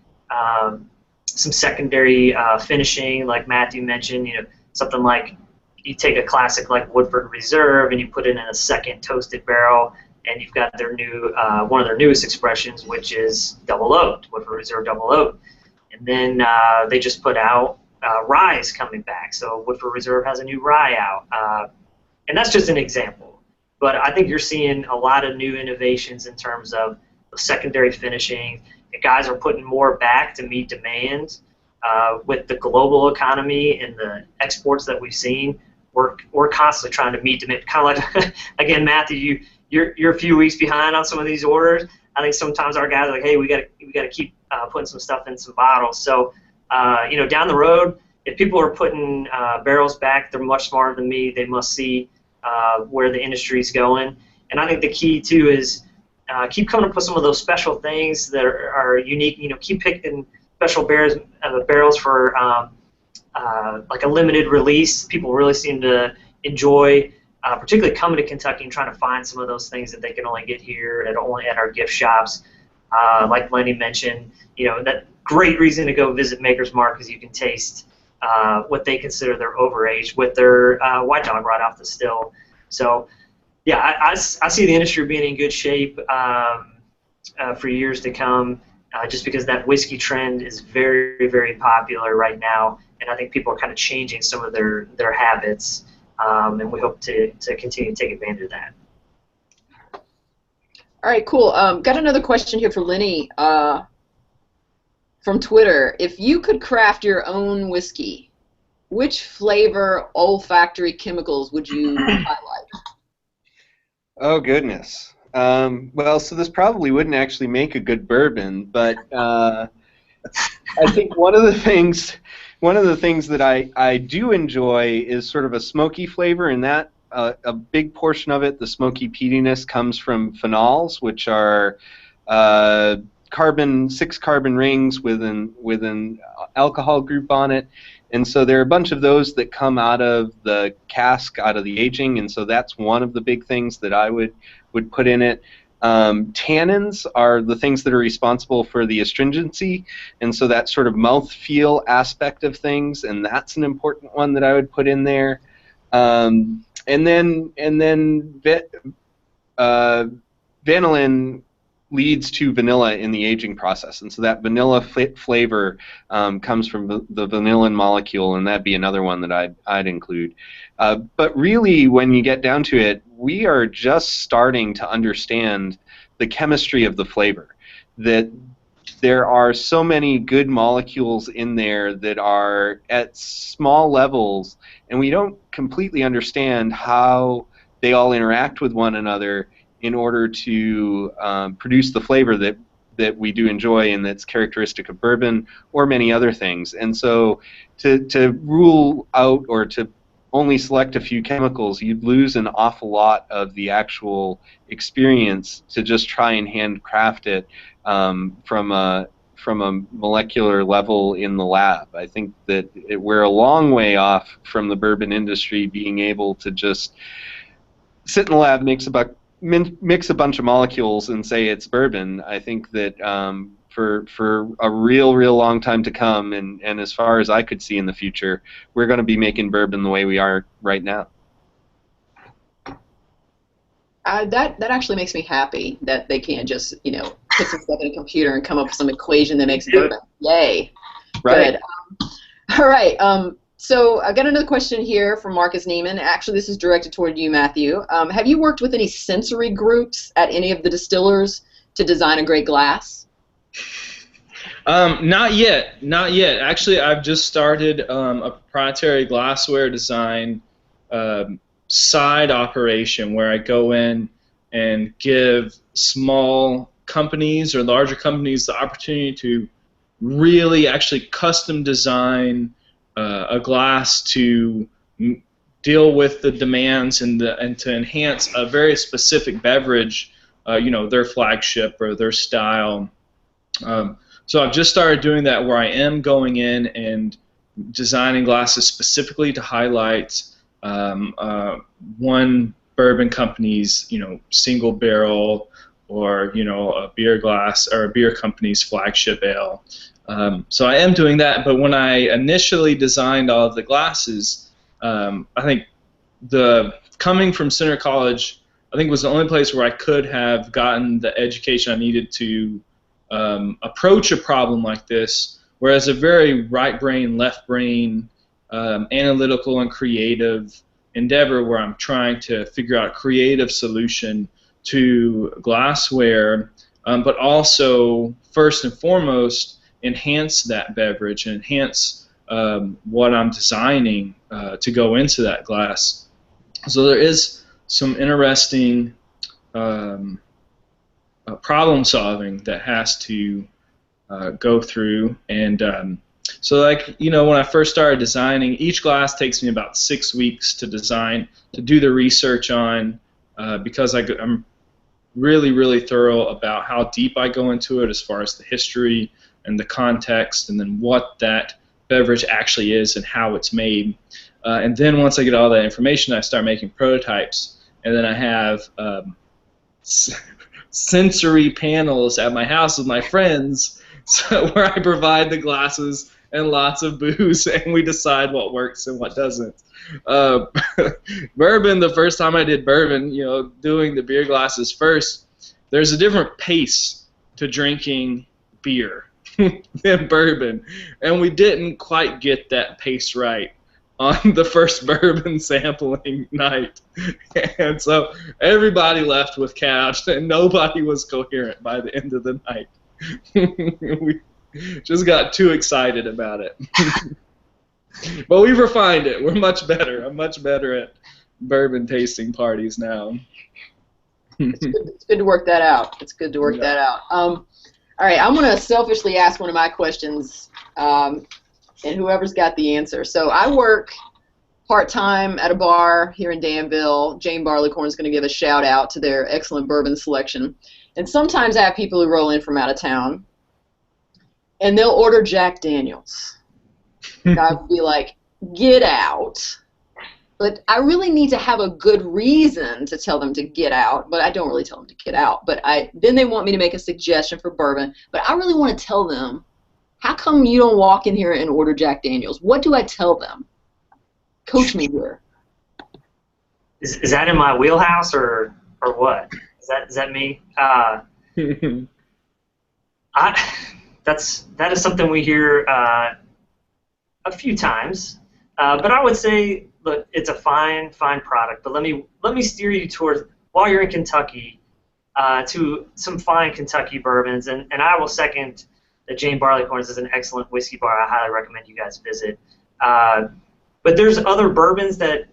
some secondary finishing, like Matthew mentioned. Something like you take a classic like Woodford Reserve and you put it in a second toasted barrel, and you've got their new one of their newest expressions, which is double oaked, Woodford Reserve double oaked. And then they just put out rye is coming back, so Woodford Reserve has a new rye out, and that's just an example. But I think you're seeing a lot of new innovations in terms of secondary finishing. The guys are putting more back to meet demand with the global economy and the exports that we've seen. we're constantly trying to meet demand. Kind of like again, Matthew, you're a few weeks behind on some of these orders. I think sometimes our guys are like, hey, we gotta keep putting some stuff in some bottles. So down the road, if people are putting barrels back, they're much smarter than me. They must see where the industry's going. And I think the key too is keep coming up with some of those special things that are unique. Keep picking special barrels for like a limited release. People really seem to enjoy, particularly coming to Kentucky and trying to find some of those things that they can only get here only at our gift shops. Like Lenny mentioned, that great reason to go visit Maker's Mark because you can taste what they consider their overage with their White Dog right off the still. So, yeah, I see the industry being in good shape for years to come, just because that whiskey trend is very, very popular right now, and I think people are kind of changing some of their habits, and we hope to continue to take advantage of that. All right, cool. Got another question here for Lenny from Twitter. If you could craft your own whiskey, which flavor olfactory chemicals would you highlight? Oh, goodness. Well, so this probably wouldn't actually make a good bourbon, but I think one of the things that I do enjoy is sort of a smoky flavor, and that a big portion of it, the smoky peatiness, comes from phenols, which are 6 carbon rings with an alcohol group on it. And so there are a bunch of those that come out of the cask, out of the aging, and so that's one of the big things that I would put in it. Tannins are the things that are responsible for the astringency, and so that sort of mouthfeel aspect of things, and that's an important one that I would put in there. And then vanillin leads to vanilla in the aging process, and so that vanilla flavor comes from the vanillin molecule, and that'd be another one that I'd include. But really, when you get down to it, we are just starting to understand the chemistry of the flavor. That there are so many good molecules in there that are at small levels, and we don't completely understand how they all interact with one another in order to produce the flavor that we do enjoy and that's characteristic of bourbon or many other things. And so to rule out or to only select a few chemicals, you'd lose an awful lot of the actual experience to just try and handcraft it from a molecular level in the lab. I think that we're a long way off from the bourbon industry being able to just sit in the lab, mix a bunch of molecules and say it's bourbon. I think that for a real long time to come, and as far as I could see in the future, we're going to be making bourbon the way we are right now. That actually makes me happy that they can't just put some stuff in a computer and come up with some equation that makes bourbon. Yay! Right. Good. All right. So I got another question here from Marcus Neiman. Actually, this is directed toward you, Matthew. Have you worked with any sensory groups at any of the distillers to design a great glass? Not yet. Actually, I've just started a proprietary glassware design side operation where I go in and give small companies or larger companies the opportunity to really actually custom design a glass to deal with the demands and to enhance a very specific beverage, their flagship or their style. So I've just started doing that, where I am going in and designing glasses specifically to highlight one bourbon company's single barrel, or a beer glass or a beer company's flagship ale. So I am doing that, but when I initially designed all of the glasses, I think coming from Center College, I think was the only place where I could have gotten the education I needed to approach a problem like this, whereas a very right brain, left brain, analytical and creative endeavor where I'm trying to figure out a creative solution to glassware, but also, first and foremost, enhance that beverage and enhance what I'm designing to go into that glass. So there is some interesting problem solving that has to go through. And so, like, you know, when I first started designing, each glass takes me about 6 weeks to design, to do the research on, because I'm really, really thorough about how deep I go into it as far as the history and the context, and then what that beverage actually is and how it's made. And then once I get all that information, I start making prototypes, and then I have sensory panels at my house with my friends, so where I provide the glasses and lots of booze, and we decide what works and what doesn't. Bourbon, the first time I did bourbon, you know, doing the beer glasses first, there's a different pace to drinking beer than bourbon, and we didn't quite get that pace right on the first bourbon sampling night. And so everybody left with cabs, and nobody was coherent by the end of the night. We just got too excited about it. But we've refined it. We're much better. I'm much better at bourbon tasting parties now. It's good to work that out. It's good to work that out. All right, I'm going to selfishly ask one of my questions, and whoever's got the answer. So I work part-time at a bar here in Danville. Jane Barleycorn is going to give a shout-out to their excellent bourbon selection. And sometimes I have people who roll in from out of town, and they'll order Jack Daniels. I'll be like, get out. But I really need to have a good reason to tell them to get out, but I don't really tell them to get out. But then they want me to make a suggestion for bourbon, but I really want to tell them, how come you don't walk in here and order Jack Daniels? What do I tell them? Coach me here. Is that in my wheelhouse or what? Is that me? That is something we hear a few times, but I would say, look, it's a fine product. But let me steer you towards, while you're in Kentucky, to some fine Kentucky bourbons, and I will second that Jane Barleycorn's is an excellent whiskey bar. I highly recommend you guys visit. But there's other bourbons that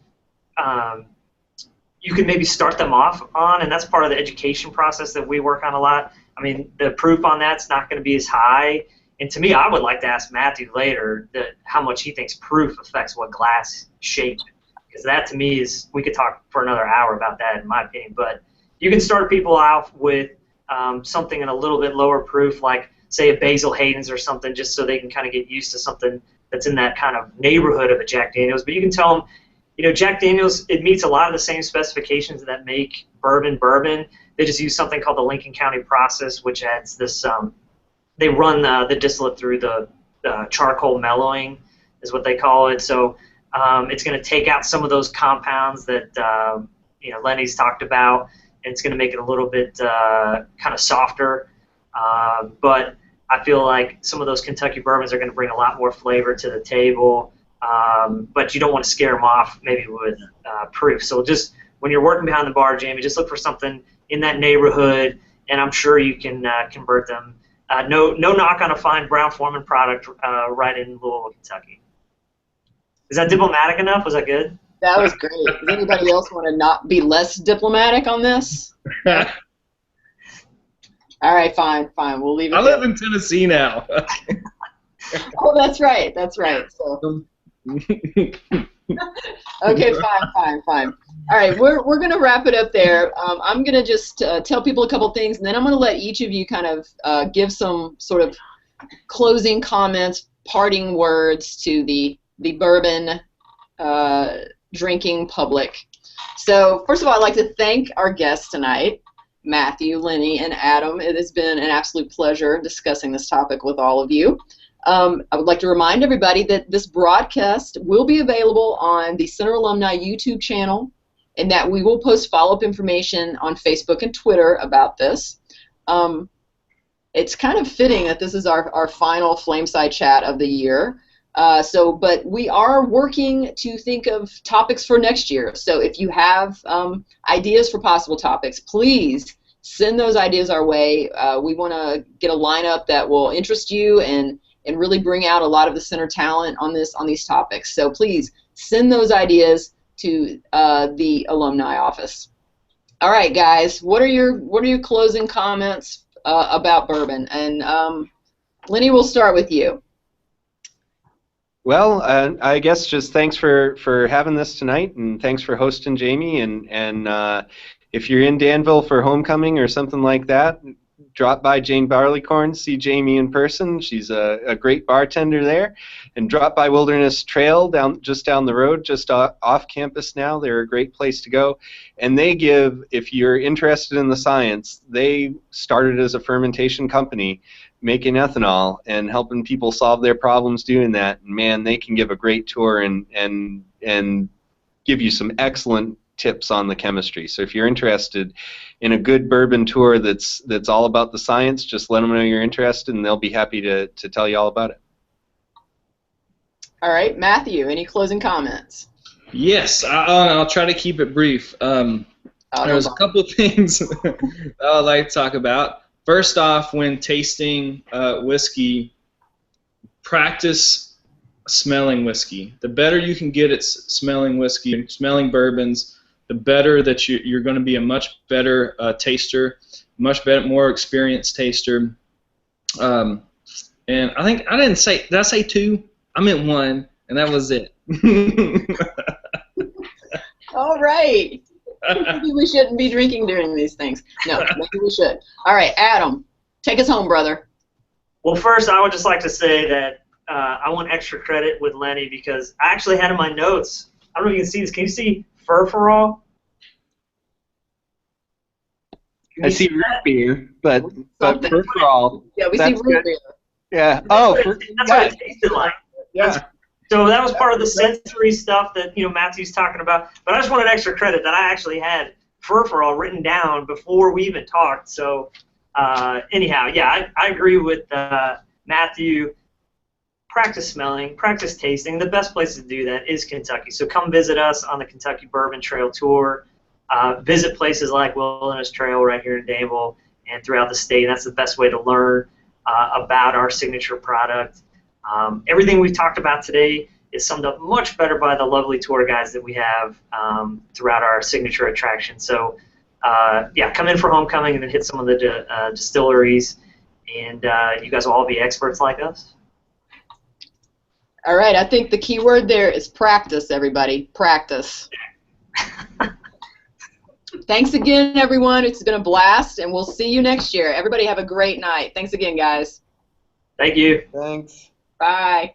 you can maybe start them off on, and that's part of the education process that we work on a lot. I mean, the proof on that's not going to be as high. And to me, I would like to ask Matthew later how much he thinks proof affects what glass shape. Because that, to me, is, we could talk for another hour about that, in my opinion. But you can start people out with something in a little bit lower proof, like, say, a Basil Hayden's or something, just so they can kind of get used to something that's in that kind of neighborhood of a Jack Daniels. But you can tell them, you know, Jack Daniels, it meets a lot of the same specifications that make bourbon. They just use something called the Lincoln County process, which adds this, they run the distillate through the charcoal mellowing, is what they call it. So it's going to take out some of those compounds that you know, Lenny's talked about, and it's going to make it a little bit kind of softer. But I feel like some of those Kentucky bourbons are going to bring a lot more flavor to the table. But you don't want to scare them off maybe with proof. So just when you're working behind the bar, Jamie, just look for something in that neighborhood, and I'm sure you can convert them. No knock on a fine Brown-Forman product right in Louisville, Kentucky. Is that diplomatic enough? Was that good? That was great. Does anybody else want to not be less diplomatic on this? All right, fine. We'll leave it I there. live in Tennessee now. Oh, that's right. So. Okay, fine. All right, we're going to wrap it up there. I'm going to just tell people a couple things, and then I'm going to let each of you kind of give some sort of closing comments, parting words to the bourbon drinking public. So first of all, I'd like to thank our guests tonight, Matthew, Lenny, and Adam. It has been an absolute pleasure discussing this topic with all of you. I would like to remind everybody that this broadcast will be available on the Center Alumni YouTube channel, and that we will post follow-up information on Facebook and Twitter about this. It's kind of fitting that this is our final Flameside chat of the year. But we are working to think of topics for next year. So if you have ideas for possible topics, please send those ideas our way. We want to get a lineup that will interest you and and really bring out a lot of the center talent on these topics. So please send those ideas to the alumni office. All right, guys, what are your closing comments about bourbon? And Lenny, we'll start with you. Well, I guess just thanks for having this tonight, and thanks for hosting Jamie. And if you're in Danville for homecoming or something like that, drop by Jane Barleycorn, see Jamie in person. She's a great bartender there. And drop by Wilderness Trail just down the road, just off campus now. They're a great place to go. And they give, if you're interested in the science, they started as a fermentation company making ethanol and helping people solve their problems doing that. And man, they can give a great tour and give you some excellent tips on the chemistry. So if you're interested in a good bourbon tour that's all about the science, just let them know you're interested, and they'll be happy to tell you all about it. All right, Matthew, any closing comments? Yes, I'll try to keep it brief. There's a couple of things that I'd like to talk about. First off, when tasting whiskey, practice smelling whiskey. The better you can get at smelling whiskey, smelling bourbons, the better that you're going to be a much better taster, much better, more experienced taster. And I think I didn't say. Did I say 2? I meant 1, and that was it. All right. Maybe we shouldn't be drinking during these things. No, maybe we should. All right, Adam, take us home, brother. Well, first, I would just like to say that I want extra credit with Lenny because I actually had in my notes. I don't know if you can see this. Can you see furfural? I see root beer, but furfural. Yeah, we see root beer. Yeah. That's what it tasted like. Yeah. So that was part of the sensory stuff that Matthew's talking about. But I just wanted extra credit that I actually had furfural written down before we even talked. So anyhow, yeah, I agree with Matthew. Practice smelling, practice tasting. The best place to do that is Kentucky. So come visit us on the Kentucky Bourbon Trail tour. Visit places like Wilderness Trail right here in Danville and throughout the state. That's the best way to learn about our signature product. Everything we've talked about today is summed up much better by the lovely tour guides that we have throughout our signature attraction. So, yeah, come in for homecoming and then hit some of the distilleries, and you guys will all be experts like us. All right, I think the key word there is practice, everybody. Practice. Thanks again, everyone. It's been a blast, and we'll see you next year. Everybody have a great night. Thanks again, guys. Thank you. Thanks. Bye.